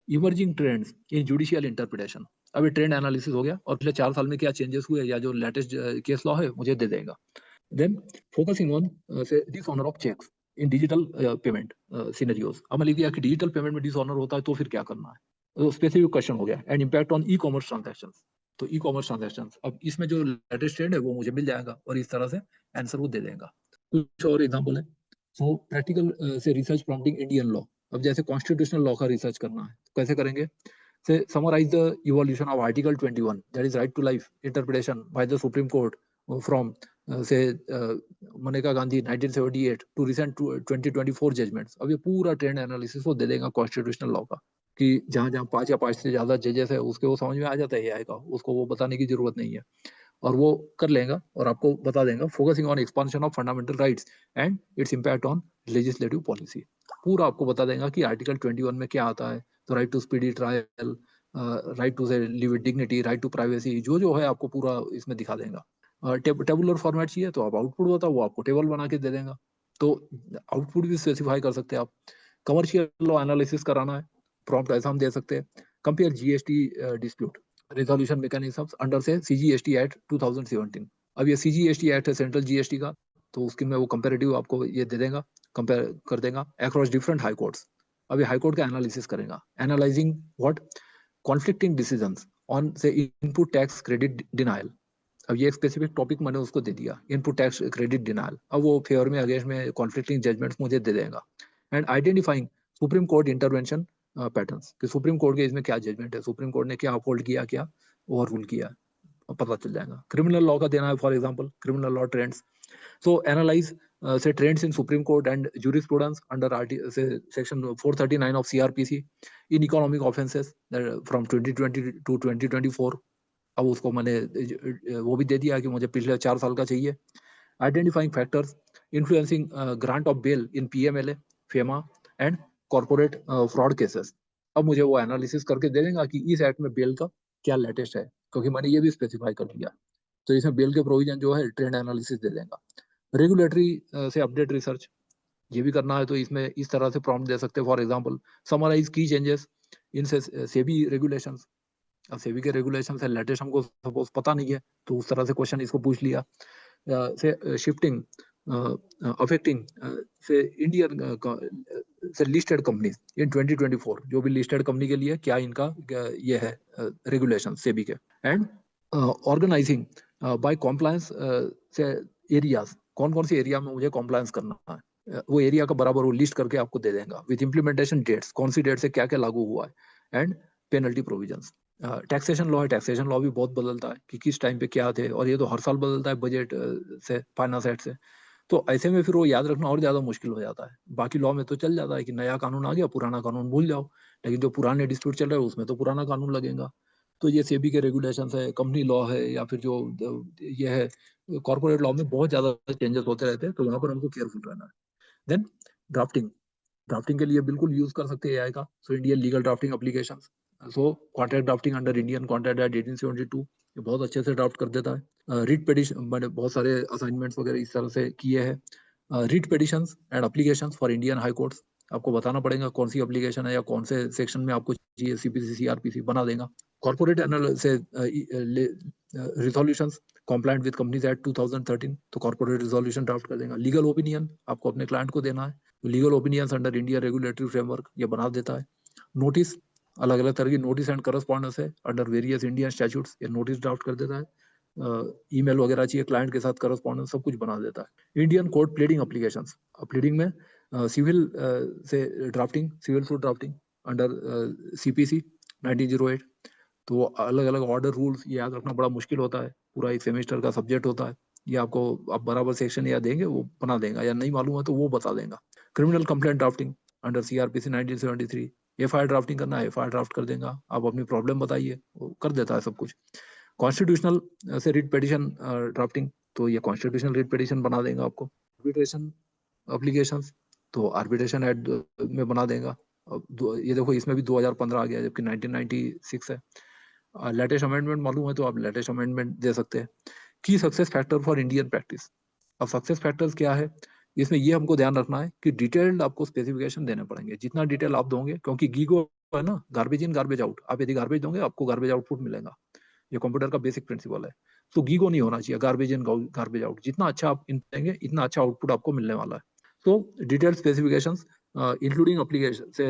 emerging trends in judicial interpretation, अभी ट्रेंड एनालिसिस हो गया और पिछले 4 साल में क्या चेंजेस हुए या जो लेटेस्ट केस लॉ है मुझे दे देगा। देन फोकसिंग ऑन से dishonour of checks in digital payment scenarios, अब मैं लिख दिया कि डिजिटल पेमेंट में डिसऑनर होता है तो फिर क्या करना है, तो स्पेसिफिक क्वेश्चन हो गया। And impact on e commerce transaction, तो ई कॉमर्स ट्रांजेक्शन अब इसमें जो लेटेस्ट ट्रेंड है वो मुझे मिल जाएगा और इस तरह से आंसर वो दे देगा। कुछ और एग्जाम्पल है, सो प्रैक्टिकल से रिसर्च प्रॉम्प्टिंग इंडियन लॉ, अब जैसे कॉन्स्टिट्यूशनल लॉ का रिसर्च करना है तो कैसे करेंगे, से summarize the evolution of article 21 that is right to life interpretation by the Supreme Court from से Maneka Gandhi 1978 to recent 2024 judgments, अब ये पूरा ट्रेंड एनालिसिस वो दे देगा कॉन्स्टिट्यूशनल लॉ का, कि जहाँ जहाँ 5 या 5 से ज्यादा जजेस है उसके वो समझ में आ जाता है एआई का, उसको वो बताने की जरूरत नहीं है और वो कर लेगा और आपको बता देगा। Focusing on expansion of fundamental rights and its impact on legislative policy, पूरा आपको बता देगा कि आर्टिकल 21 में क्या आता है, तो right to speedy trial, right to से live with dignity, right to privacy, जो जो है आपको पूरा इसमें दिखा देगा। टेबुलर फॉर्मेट चाहिए तो आप आउटपुट होता है वो आपको टेबल बना के दे देगा, तो आउटपुट भी स्पेसिफाई कर सकते हैं आप। कमर्शियल लॉ एनालिसिस कराना है, प्रॉम्प्ट ऐसा हम दे सकते हैं। Compare GST dispute resolution mechanisms under से सीजीएसटी एक्ट 2017, अब ये सीजीएसटी एक्ट है सेंट्रल जीएसटी का, तो उसके में वो कंपेरेटिव आपको ये दे देगा, कंपेयर कर देगा अक्रॉस डिफरेंट हाई कोर्ट्स। अब ये हाई कोर्ट का एनालिसिस करेगा, analysing what conflicting decisions on से इनपुट टैक्स क्रेडिट डिनाइल, अब ये एक स्पेसिफिक टॉपिक मैंने उसको दे दिया इनपुट टैक्स क्रेडिट डिनाइल, अब वो फेवर में अगेंस्ट में कॉन्फ्लिक्टिंग जजमेंट्स मुझे दे देगा। And identifying supreme court intervention patterns, कि सुप्रीम कोर्ट के इसमें क्या जजमेंट है, सुप्रीम कोर्ट ने क्या अपहोल्ड किया, क्या ओवर रूल किया, पता चल जाएगा। क्रिमिनल लॉ का देना है, for example criminal law trends, so analyse say trends in Supreme Court and jurisprudence under say section 439 of CRPC in economic offenses from 2020 to 2024, अब उसको मैंने वो भी दे दिया कि मुझे पिछले 4 साल का चाहिए। Identifying factors influencing grant of bail in PMLA, FEMA and corporate fraud cases, अब मुझे वो एनालिसिस करके दे देगा कि इस एक्ट में बेल का क्या लेटेस्ट है, क्योंकि मैंने ये भी स्पेसिफाई कर दिया, तो इसमें बेल के प्रोविजन जो है ट्रेंड एनालिसिस दे देगा। रेगुलेटरी से अपडेट रिसर्च, ये भी करना है तो इसमें इस तरह से प्रॉम्प्ट दे सकते हैं, फॉर एग्जांपल समराइज की चेंजेस इन सेबी रेगुलेशंस, अब सेबी के रेगुलेशन है लेटेस्ट हमको सपोज पता नहीं है तो उस तरह से क्वेश्चन इसको पूछ लिया। से शिफ्टिंग अफेक्टिंग से इंडियन से लिस्टेड कंपनीज इन 2024, जो भी लिस्टेड कंपनी के लिए क्या इनका ये है रेगुलेशन सेबी के। एंड ऑर्गेनाइजिंग बाय कॉम्प्लायंस से एरियाज, कौन कौन सी एरिया में मुझे कॉम्प्लायंस करना है, वो एरिया का बराबर वो लिस्ट करके आपको दे देगा विद इम्प्लीमेंटेशन डेट्स, कौन सी डेट से क्या क्या लागू हुआ है। And penalty provisions, taxation law है, टैक्सेशन लॉ भी बहुत बदलता है कि किस टाइम पे क्या थे, और ये तो हर साल बदलता है बजट से फाइनेंस एक्ट से, तो ऐसे में फिर वो याद रखना और ज्यादा मुश्किल हो जाता है। बाकी लॉ में तो चल जाता है कि नया कानून आ गया पुराना कानून भूल जाओ, लेकिन जो पुराने डिस्प्यूट चल रहे हैं उसमें तो पुराना कानून लगेगा। तो ये सेबी के रेगुलेशन है, कंपनी लॉ है, या फिर जो ये है कॉर्पोरेट लॉ में बहुत ज्यादा चेंजेस होते रहते हैं, तो वहां पर हमको केयरफुल रहना है। देन ड्राफ्टिंग, ड्राफ्टिंग के लिए बिल्कुल यूज कर सकते हैं एआई का, so Indian legal drafting applications, so contract drafting under Indian contract act 1872, ये बहुत अच्छे से ड्राफ्ट कर देता है। रिट पेटिशन, मैंने बहुत सारे असाइनमेंट्स वगैरह इस तरह से किए हैं। Writ petitions and applications for Indian high courts, आपको बताना पड़ेगा कौन सी एप्लीकेशन है या कौन से सेक्शन में आपको चाहिए, सीपीसी सीआरपीसी बना देगा। कॉर्पोरेट से resolutions compliant with companies act 2013, तो कॉर्पोरेट रिजोल्यूशन ड्राफ्ट कर देगा। लीगल ओपिनियन आपको अपने क्लाइंट को देना है, legal opinions under India regulatory framework ये बना देता है। नोटिस, अलग अलग तरह की नोटिस एंड करस्पॉन्डेंस है अंडर वेरियस इंडियन स्टैट्यूट्स, ये नोटिस ड्राफ्ट कर देता है। ईमेल वगैरह चाहिए क्लाइंट के साथ करस्पॉन्डेंस सब कुछ बना देता है। Indian court pleading applications, pleading में civil say drafting, civil suit drafting under CPC 1908, तो अलग अलग ऑर्डर रूल्स याद रखना बड़ा मुश्किल होता है, पूरा एक सेमेस्टर का सब्जेक्ट होता है, ये आपको आप बराबर सेक्शन या देंगे वो बना देगा, या नहीं मालूम है तो वो बता देगा। Criminal complaint drafting under CrPC 1973, FIR drafting करना है, एफआईआर ड्राफ्ट कर देगा, आप अपनी प्रॉब्लम बताइए, वो कर देता है सब कुछ। कॉन्स्टिट्यूशनल से रिट पिटिशन ड्राफ्टिंग, तो ये कॉन्स्टिट्यूशनल रिट पिटिशन बना देगा आपको। आर्बिट्रेशन एप्लीकेशंस, तो आर्बिट्रेशन एक्ट में बना देगा। ये देखो इसमें भी 2015 आ गया जबकि 1996 है। लेटेस्ट अमेंडमेंट मालूम है तो आप लेटेस्ट अमेंडमेंट दे सकते हैं। की success factor for Indian practice, अब सक्सेस फैक्टर्स क्या है, इसमें ये हमको ध्यान रखना है कि डिटेल्ड आपको स्पेसिफिकेशन देने पड़ेंगे। जितना डिटेल आप दोगे, क्योंकि गीगो है ना, गार्बेज इन गार्बेज आउट, आप यदि गार्बेज दोगे आपको गार्बेज आउटपुट मिलेगा, ये कंप्यूटर का बेसिक प्रिंसिपल है। तो गीगो नहीं होना चाहिए, गार्बेज इन गार्बेज आउट, जितना अच्छा आप इन देंगे इतना अच्छा आउटपुट आपको मिलने वाला है। So detailed specifications including application से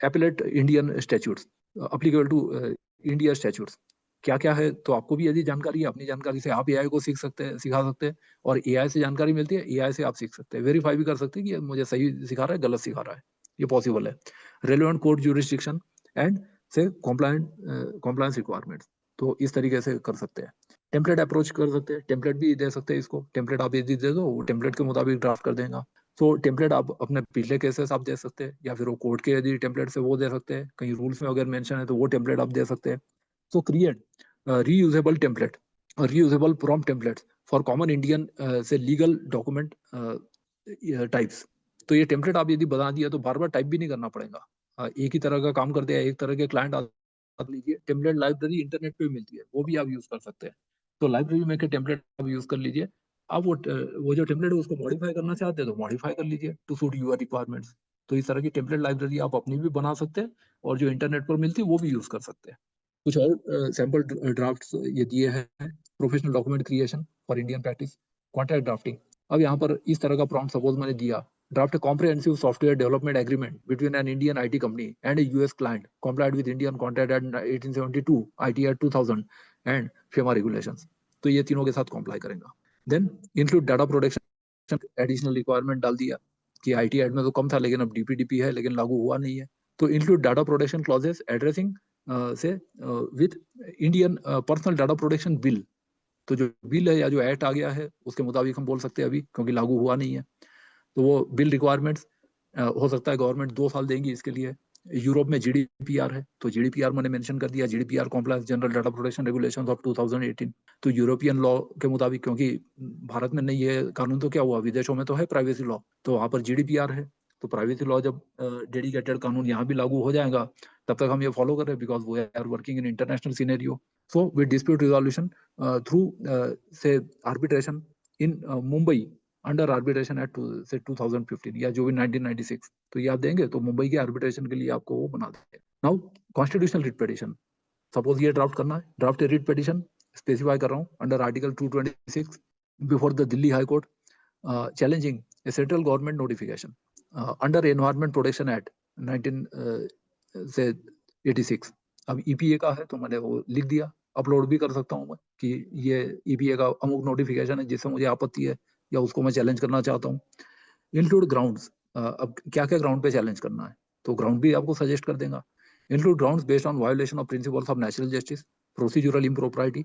appellate Indian statutes applicable to India statutes, क्या क्या है, तो आपको भी यदि जानकारी है अपनी जानकारी से आप एआई को सीख सकते हैं, सिखा सकते हैं। और एआई से जानकारी मिलती है, एआई से आप सीख सकते हैं, वेरीफाई भी कर सकते हैं कि ये मुझे सही सिखा रहा है गलत सिखा रहा है, ये पॉसिबल है। रेलेवेंट कोर्ट ज्यूरिसडिक्शन एंड से कॉम्प्लायंस रिक्वायरमेंट्स, तो इस तरीके से कर सकते हैं। टेम्पलेट अप्रोच कर सकते हैं, टेम्पलेट भी दे सकते हैं इसको, टेम्पलेट आप यदि दे दो वो टेम्पलेट के मुताबिक ड्राफ्ट कर देगा। तो टेम्पलेट आप अपने पिछले केसेस आप दे सकते हैं, या फिर वो कोर्ट के यदि टेम्पलेट से वो दे सकते हैं, कहीं रूल्स में अगर मेंशन है तो वो टेम्पलेट आप दे सकते हैं। सो create reusable template or reusable prompt templates for common Indian से legal document types। तो ये टेम्पलेट आप यदि बना दिया तो बार बार टाइप भी नहीं करना पड़ेगा, एक ही तरह का काम कर दिया, एक तरह के क्लाइंट आप लीजिए। टेम्पलेट लाइब्रेरी इंटरनेट पे भी मिलती है, वो भी आप यूज कर सकते हैं। तो लाइब्रेरी में के टेम्पलेट आप यूज कर लीजिए। आप वो जो टेम्पलेट है उसको मॉडिफाई करना चाहते हैं तो मॉडिफाई कर लीजिए टू सूट यूर रिक्वायरमेंट्स। तो इस तरह की टेम्पलेट लाइब्रेरी आप अपनी भी बना सकते हैं, और जो इंटरनेट पर मिलती है वो भी यूज कर सकते हैं। कुछ और सैंपल ड्राफ्ट्स ये दिए हैं। Professional document creation for Indian practice, contract drafting. अब यहाँ पर इस तरह का प्रॉम्प्ट सपोज मैंने दिया, draft comprehensive software development agreement between an Indian IT company and a US client complied with Indian Contract Act 1872, IT Act 2000 and FEMA regulations। तो ये तीनों के साथ कॉम्प्लाई करेगा। Then include data protection additional requirement डाल दिया कि IT act में तो कम था लेकिन अब डीपीडीपी है लेकिन लागू हुआ नहीं है। तो include data protection clauses addressing से with Indian personal data protection bill. तो जो बिल है या जो एक्ट आ गया है उसके मुताबिक हम बोल सकते हैं अभी, क्योंकि लागू हुआ नहीं है। तो वो बिल रिक्वायरमेंट्स हो सकता है गवर्नमेंट 2 साल देंगी इसके लिए। यूरोप में जीडीपीआर है, तो जीडीपीआर मैंने मेंशन कर दिया, GDPR compliance general data protection regulations of 2018। तो यूरोपियन लॉ के मुताबिक, क्योंकि भारत में नहीं है कानून तो क्या हुआ, विदेशों में तो है प्राइवेसी लॉ, तो वहां पर जीडीपीआर है। तो प्राइवेसी लॉ जब डेडिकेटेड कानून यहाँ भी लागू हो जाएगा तब तक हम ये फॉलो कर रहे हैं, because we are working in international scenario. So with dispute resolution through say arbitration in Mumbai under arbitration act say 2015 या जो भी 1996, तो ये आप देंगे तो मुंबई के आर्बिट्रेशन के लिए आपको वो बना देंगे। Now constitutional writ petition, suppose ये ड्राफ्ट करना है, ड्राफ्ट रिट पिटिशन स्पेसिफाई कर रहा हूँ under article 226 before the Delhi High court challenging A central government notification under environment protection act 19 से 86। अब ईपीए का है तो मैंने वो लिख दिया, अपलोड भी कर सकता हूँ मैं कि ये ईपीए का अमुक नोटिफिकेशन है जिससे मुझे आपत्ति है या उसको मैं चैलेंज करना चाहता हूँ। इंक्लूड ग्राउंड्स, अब क्या क्या ग्राउंड पे चैलेंज करना है तो ग्राउंड भी आपको सजेस्ट कर देगा। Include grounds based on violation of principles of natural justice, procedural impropriety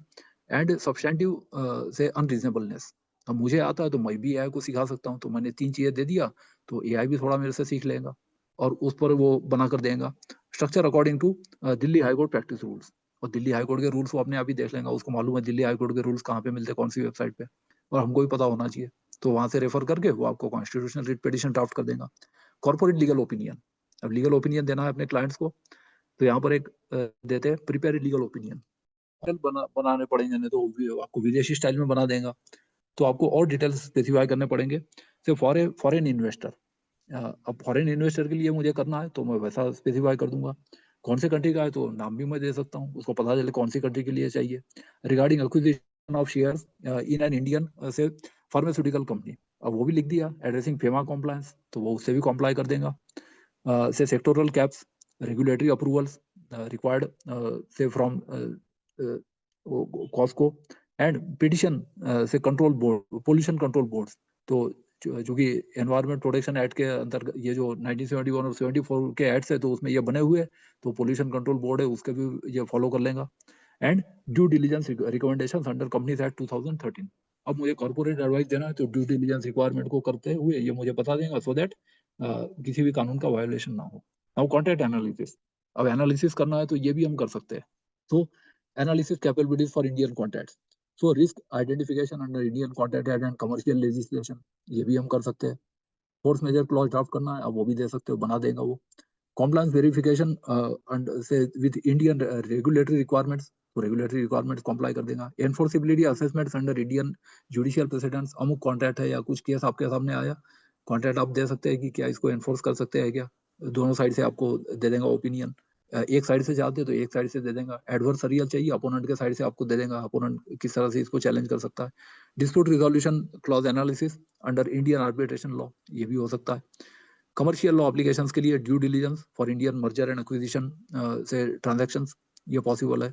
and substantive से अनरीजनेबलनेस। अब मुझे आता है तो मैं भी एआई को सिखा सकता हूँ, तो मैंने 3 चीजें दे दिया तो एआई भी थोड़ा मेरे से सीख लेगा और उस पर वो बना कर देगा। Structure according to Delhi high court practice rules, और दिल्ली हाईकोर्ट के रूल्स वो अपने आप ही देख लेगा, उसको मालूम है दिल्ली हाईकोर्ट के रूल्स कहाँ पे मिलते हैं, कौन सी वेबसाइट पे, और हमको भी पता होना चाहिए। तो वहां से रेफर करके वो आपको कॉन्स्टिट्यूशनल रिट पिटीशन ड्राफ्ट कर देगा। कॉर्पोरेट लीगल ओपिनियन, अब लीगल ओपिनियन देना है अपने क्लाइंट्स को, तो यहाँ पर एक देते हैं प्रिपेयर लीगल ओपिनियन। बनाने पड़ेंगे, नहीं तो आपको विदेशी स्टाइल में बना देगा, तो आपको और डिटेल्स स्पेसिफाई करने पड़ेंगे। से फॉरेन इन्वेस्टर, अब फॉरेन इन्वेस्टर के लिए मुझे करना है तो मैं वैसा स्पेसिफाई कर दूंगा। कौन से कंट्री का है तो नाम भी मैं दे सकता हूँ, उसको पता चले कौन सी कंट्री के लिए चाहिए। Regarding acquisition of shares in an Indian से फार्मास्यूटिकल कंपनी, अब वो भी लिख दिया। एड्रेसिंग फेमा कॉम्प्लायंस, तो वो उससे भी कॉम्प्लाई कर देगा। से sectoral caps, regulatory approvals required से फ्रॉम कॉस्को एंड पिटिशन से control board, pollution control boards. तो जो कि एनवायरमेंट प्रोटेक्शन एक्ट के अंतर्गत ये जो 1971 और 74 के एक्ट्स है तो उसमें ये बने हुए, तो पोल्यूशन कंट्रोल बोर्ड है उसके भी ये फॉलो कर लेगा। And due diligence recommendations under companies act 2013, अब मुझे कॉर्पोरेट एडवाइस देना है तो ड्यू डिलिजेंस रिक्वायरमेंट को करते हुए ये मुझे बता देगा, सो दैट किसी भी कानून का वायोलेशन ना हो। अब कॉन्ट्रैक्ट एनालिसिस, अब एनालिसिस करना है तो ये भी हम कर सकते हैं। तो analysis capabilities for Indian contracts, so risk identification under Indian contract act and commercial legislation, ये भी हम कर सकते हैं। फोर्स मेजर क्लॉज ड्राफ्ट करना है, अब वो भी दे सकते हो, बना देगा वो। compliance verification and say with Indian regulatory requirements, तो regulatory requirements comply कर देगा। enforceability assessments under Indian judicial precedents, अमुक कॉन्ट्रैक्ट है या कुछ केस आपके सामने आया, कॉन्ट्रैक्ट आप दे सकते हैं कि क्या इसको एनफोर्स कर सकते हैं क्या, दोनों साइड से आपको दे देगा ओपिनियन। एक साइड से चाहते तो एक साइड से दे देगा, एडवर्सरियल चाहिए अपोनेंट के साइड से आपको दे देगा, अपोनेंट किस तरह से इसको चैलेंज कर सकता है। Dispute resolution clause analysis under Indian arbitration law, ये भी हो सकता है। कमर्शियल लॉ एप्लीकेशंस के लिए due diligence for Indian merger and acquisition say transactions, ये पॉसिबल है।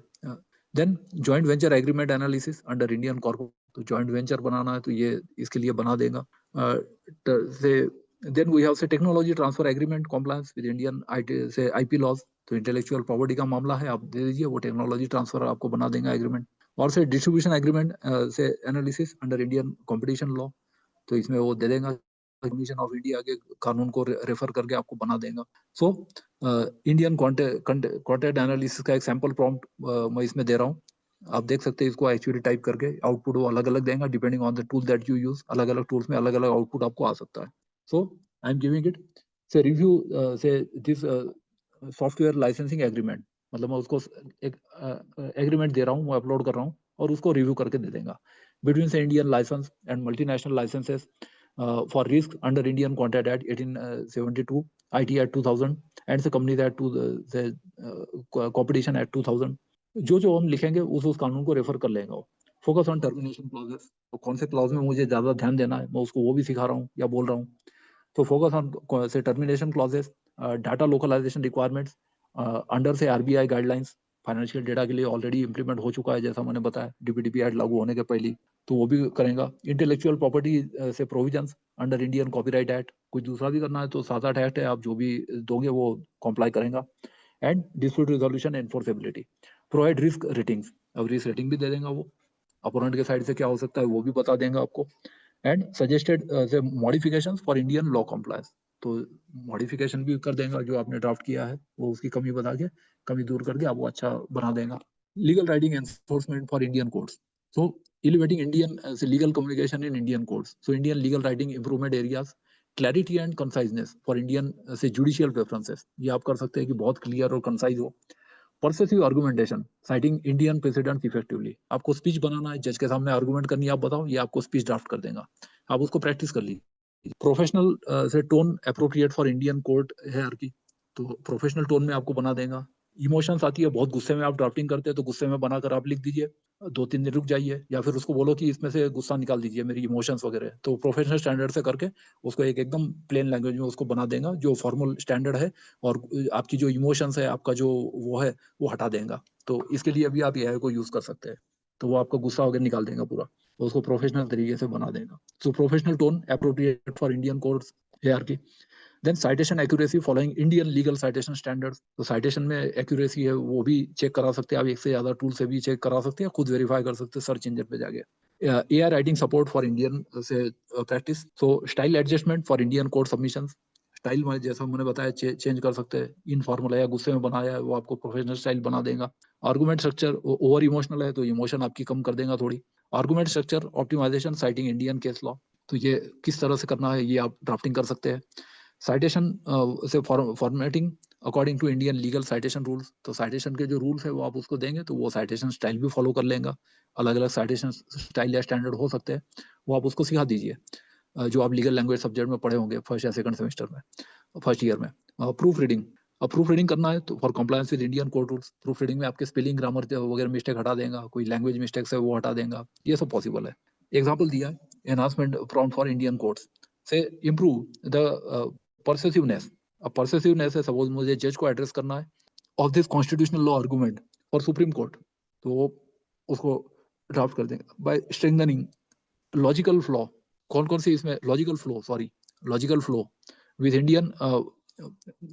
Then joint venture agreement analysis under Indian corporate, तो जॉइंट वेंचर बनाना है तो ये इसके लिए बना देगा। Say then we have say technology transfer agreement compliance with Indian IT say IP laws, तो इंटेलेक्चुअल प्रॉपर्टी का मामला है, आप दे दीजिए, वो टेक्नोलॉजी ट्रांसफर आपको बना देगा एग्रीमेंट। और से डिस्ट्रीब्यूशन एग्रीमेंट से analysis under Indian competition law, तो इसमें वो दे देगा, कमीशन ऑफ इंडिया के कानून को रेफर करके आपको बना देगा। सो इंडियन कॉन्ट्रैक्ट एनालिसिस का एक सैंपल प्रॉम्प्ट मैं इसमें दे रहा हूँ, आप देख सकते हैं इसको एक्चुअली टाइप करके, आउटपुट वो अलग अलग देगा depending on the tool that you use, अलग अलग टूल्स में अलग अलग आउटपुट आपको आ सकता है। सो आई एम गिविंग इट से रिव्यू से दिस सॉफ्टवेयर लाइसेंसिंग एग्रीमेंट, मतलब मैं उसको एक एग्रीमेंट दे रहा हूँ, मैं अपलोड कर रहा हूँ और उसको रिव्यू करके दे देगा। Between say Indian licence and multinational licences for risk under Indian Contract Act 1872, IT Act 2000 and the Companies Act to the Competition Act 2000, जो हम लिखेंगे उस कानून को रेफर कर लेगा वो। फोकस ऑन टर्मिनेशन क्लॉजेस, तो कौन से क्लॉज में मुझे ज्यादा ध्यान देना है मैं उसको वो भी सिखा रहा हूँ या बोल रहा हूँ। तो focus on say termination clauses, data localisation requirements under say RBI guidelines, financial data के लिए ऑलरेडी इंप्लीमेंट हो चुका है जैसा मैंने बताया डीपीडीपी एक्ट लागू होने के पहले, तो वो भी करेगा। इंटेलेक्चुअल प्रॉपर्टी से provisions under Indian copyright act, कुछ दूसरा भी करना है तो 7-8 एक्ट है, आप जो भी दोगे वो कॉम्प्लाई करेगा। And dispute resolution enforceability, provide risk ratings, अब रिस्क रेटिंग भी दे देगा वो, अपोनेंट के साइड से क्या हो सकता है वो भी बता देगा आपको। एंड सजेस्टेड से modifications for Indian law compliance, तो मॉडिफिकेशन भी कर देगा, जो आपने ड्राफ्ट किया है वो उसकी कमी बता के, कमी दूर करके आपको अच्छा बना देगा। Legal writing enforcement for Indian courts, so elevating Indian legal communication in Indian courts. So Indian legal writing improvement areas, clarity and conciseness for Indian से judicial preferences, ये आप कर सकते हैं कि बहुत clear और concise हो। Persuasive argumentation, citing Indian precedents effectively, आपको स्पीच बनाना है, जज के सामने आर्गुमेंट करनी है, आप बताओ, ये आपको स्पीच ड्राफ्ट कर देगा, आप उसको प्रैक्टिस कर लीजिए। प्रोफेशनल से tone appropriate for Indian court है हर की, तो प्रोफेशनल टोन में आपको बना देगा। इमोशंस आती है, बहुत गुस्से में आप ड्राफ्टिंग करते हैं तो गुस्से में बनाकर आप लिख दीजिए, 2-3 दिन रुक जाइए, या फिर उसको बोलो कि इसमें से गुस्सा निकाल दीजिए मेरी इमोशंस वगैरह, तो प्रोफेशनल स्टैंडर्ड से करके उसको एक एकदम प्लेन लैंग्वेज में उसको बना देगा जो फॉर्मल स्टैंडर्ड है, और आपकी जो इमोशंस है, आपका जो वो है वो हटा देगा। तो इसके लिए भी आप एआई को यूज कर सकते हैं, तो वो आपका गुस्सा वगैरह निकाल देगा पूरा, तो उसको प्रोफेशनल तरीके से बना देगा। So professional tone appropriate for Indian courts hierarchy. Then citation accuracy following Indian legal citation standards, तो साइटेशन में एक्यूरेसी है वो भी चेक करा सकते हैं आप, एक से ज्यादा टूल से भी चेक करा सकते हैं, खुद वेरीफाई कर सकते हैं सर्च इंजन पे जाके। AI writing support for Indian से practice, so style adjustment for Indian code submissions, style में जैसा मैंने बताया चेंज कर सकते हैं, इनफॉर्मल है या गुस्से में बनाया है वो आपको प्रोफेशनल स्टाइल बना देगा। आर्गुमेंट स्ट्रक्चर ओवर इमोशनल है तो इमोशन आपकी कम कर देगा थोड़ी। Argument structure optimisation citing Indian case law, तो ये किस तरह से करना है ये आप ड्राफ्टिंग कर सकते हैं। Citation say formatting according to Indian legal citation rules, तो साइटेशन के जो रूल्स है वो आप उसको देंगे तो वो साइटेशन स्टाइल भी फॉलो कर लेगा। अलग अलग साइटेशन स्टाइल या स्टैंडर्ड हो सकते हैं, वो आप उसको सिखा दीजिए, जो आप लीगल लैंग्वेज सब्जेक्ट में पढ़े होंगे फर्स्ट या सेकंड सेमेस्टर में, फर्स्ट ईयर में। प्रूफ रीडिंग, अब प्रूफ रीडिंग करना है तो for compliance with Indian court rules, proof reading में आपके स्पेलिंग ग्रामर वगैरह मिस्टेक हटा देगा, कोई लैंग्वेज मिस्टेक्स है वो हटा देगा, ये सब पॉसिबल है। एग्जाम्पल दिया है, enhancement prompt for Indian courts से इम्प्रूव द परसेसिवनेस। अब परसेसिवनेस है, सपोज मुझे जज को एड्रेस करना है of this constitutional law argument for supreme court, तो वो उसको ड्राफ्ट कर देंगे। बाय स्ट्रेंथनिंग लॉजिकल फ्लो, कौन कौन सी इसमें logical flow with Indian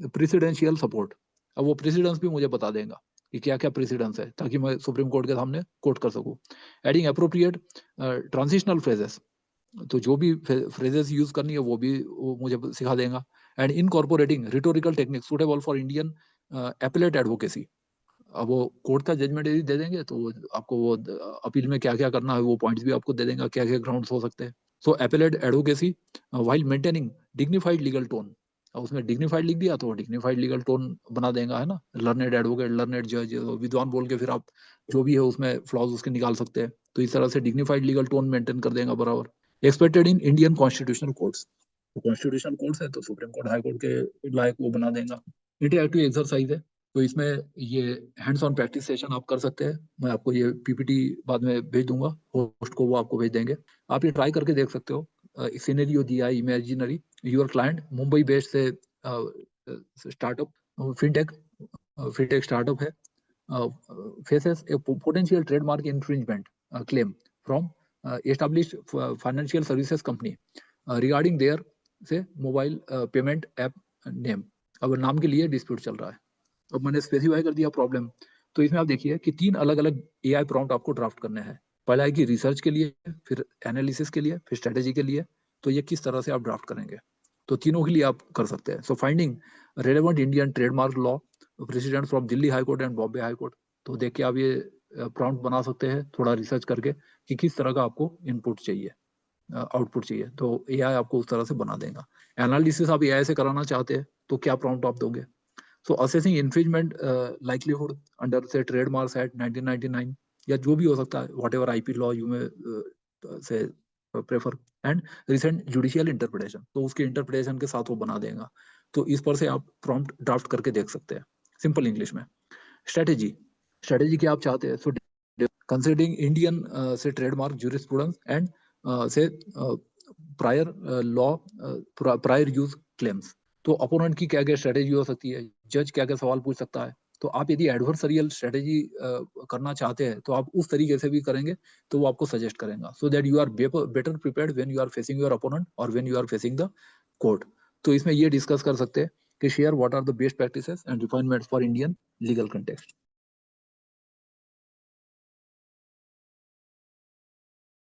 presidential support, अब वो प्रेसिडेंस भी मुझे बता देगा कि क्या क्या प्रेसिडेंस है, ताकि मैं सुप्रीम कोर्ट के सामने कोट कर सकूं। एडिंग अप्रोप्रिएट ट्रांजिशनल फ्रेजेस, तो जो भी फ्रेजेस यूज करनी है वो मुझे सिखा देगा। And incorporating rhetorical technique suitable for Indian appellate advocacy. अब वो कोर्ट का जजमेंट यदि दे देंगे तो आपको वो अपील में क्या क्या करना है वो पॉइंट्स भी आपको दे देगा, क्या क्या ग्राउंड्स हो सकते हैं। So appellate advocacy while maintaining dignified legal tone. अब उसमें डिग्निफाइड लिख दिया तो डिग्निफाइड लीगल टोन बना देगा, है ना। लर्नेड एडवोकेट, लर्नेड जज, विद्वान बोल के फिर आप जो भी है उसमें फ्लॉज उसके निकाल सकते हैं। तो इस तरह से डिग्निफाइड लीगल टोन मेंटेन कर देगा बराबर। Expected in Indian constitutional courts, तो कॉन्स्टिट्यूशनल कोर्ट्स है तो सुप्रीम कोर्ट हाई कोर्ट के लायक वो बना देगा। इंटरएक्टिव एक्सरसाइज है, तो इसमें ये हैंड्स ऑन प्रैक्टिस सेशन आप कर सकते हैं। मैं आपको ये पीपीटी बाद में भेज दूंगा, होस्ट को वो आपको भेज देंगे, आप ये ट्राई करके देख सकते हो। सिनेरियो दिया है imaginary, your client Mumbai based say startup fintech startup है, faces a potential trademark infringement claim from established financial services company regarding their say mobile payment app name. अब नाम के लिए डिस्प्यूट चल रहा है। अब मैंने स्पेसिफाई कर दिया प्रॉब्लम। तो इसमें आप देखिए कि 3 अलग अलग एआई प्रॉम्प्ट आपको ड्राफ्ट करने हैं। पहला है कि रिसर्च के लिए, फिर एनालिसिस के लिए, फिर स्ट्रेटेजी के लिए। तो ये किस तरह से आप ड्राफ्ट करेंगे, तो तीनों के लिए आप कर सकते हैं। So finding relevant Indian trademark law precedent from Delhi High Court and Bombay High Court. तो देख के आप ये प्रॉम्प्ट बना सकते हैं थोड़ा रिसर्च करके कि किस तरह का आपको इनपुट चाहिए, आउटपुट चाहिए, तो एआई आपको उस तरह से बना देगा। एनालिसिस आप एआई से कराना चाहते हैं तो क्या प्रॉम्प्ट आप दोगे। सो असेसिंग इन्फ्रिंजमेंट लाइक्लीहुड अंडर से ट्रेडमार्क्स एक्ट 1999 या जो भी हो सकता है, व्हाटएवर आईपी लॉ यू में से prefer, and recent judicial interpretation, तो उसके इंटरप्रिटेशन के साथ वो बना देगा। तो इस पर से आप प्रॉम्प्ट ड्राफ्ट करके देख सकते हैं सिंपल इंग्लिश में। स्ट्रेटेजी क्या आप चाहते हैं, सो कंसिडरिंग इंडियन से ट्रेडमार्क ज्यूरिस्प्रूडेंस एंड से prior law prior use claims. तो अपोनेंट की क्या क्या स्ट्रेटेजी हो सकती है, जज क्या क्या सवाल पूछ सकता है। तो आप यदि एडवर्सरियल स्ट्रेटेजी करना चाहते हैं तो आप उस तरीके से भी करेंगे तो वो आपको सजेस्ट करेगा, so that you are better prepared when you are facing your opponent और when you are facing the court. तो इसमें ये डिस्कस कर सकते हैं कि share what are the best practices and refinements for Indian legal context.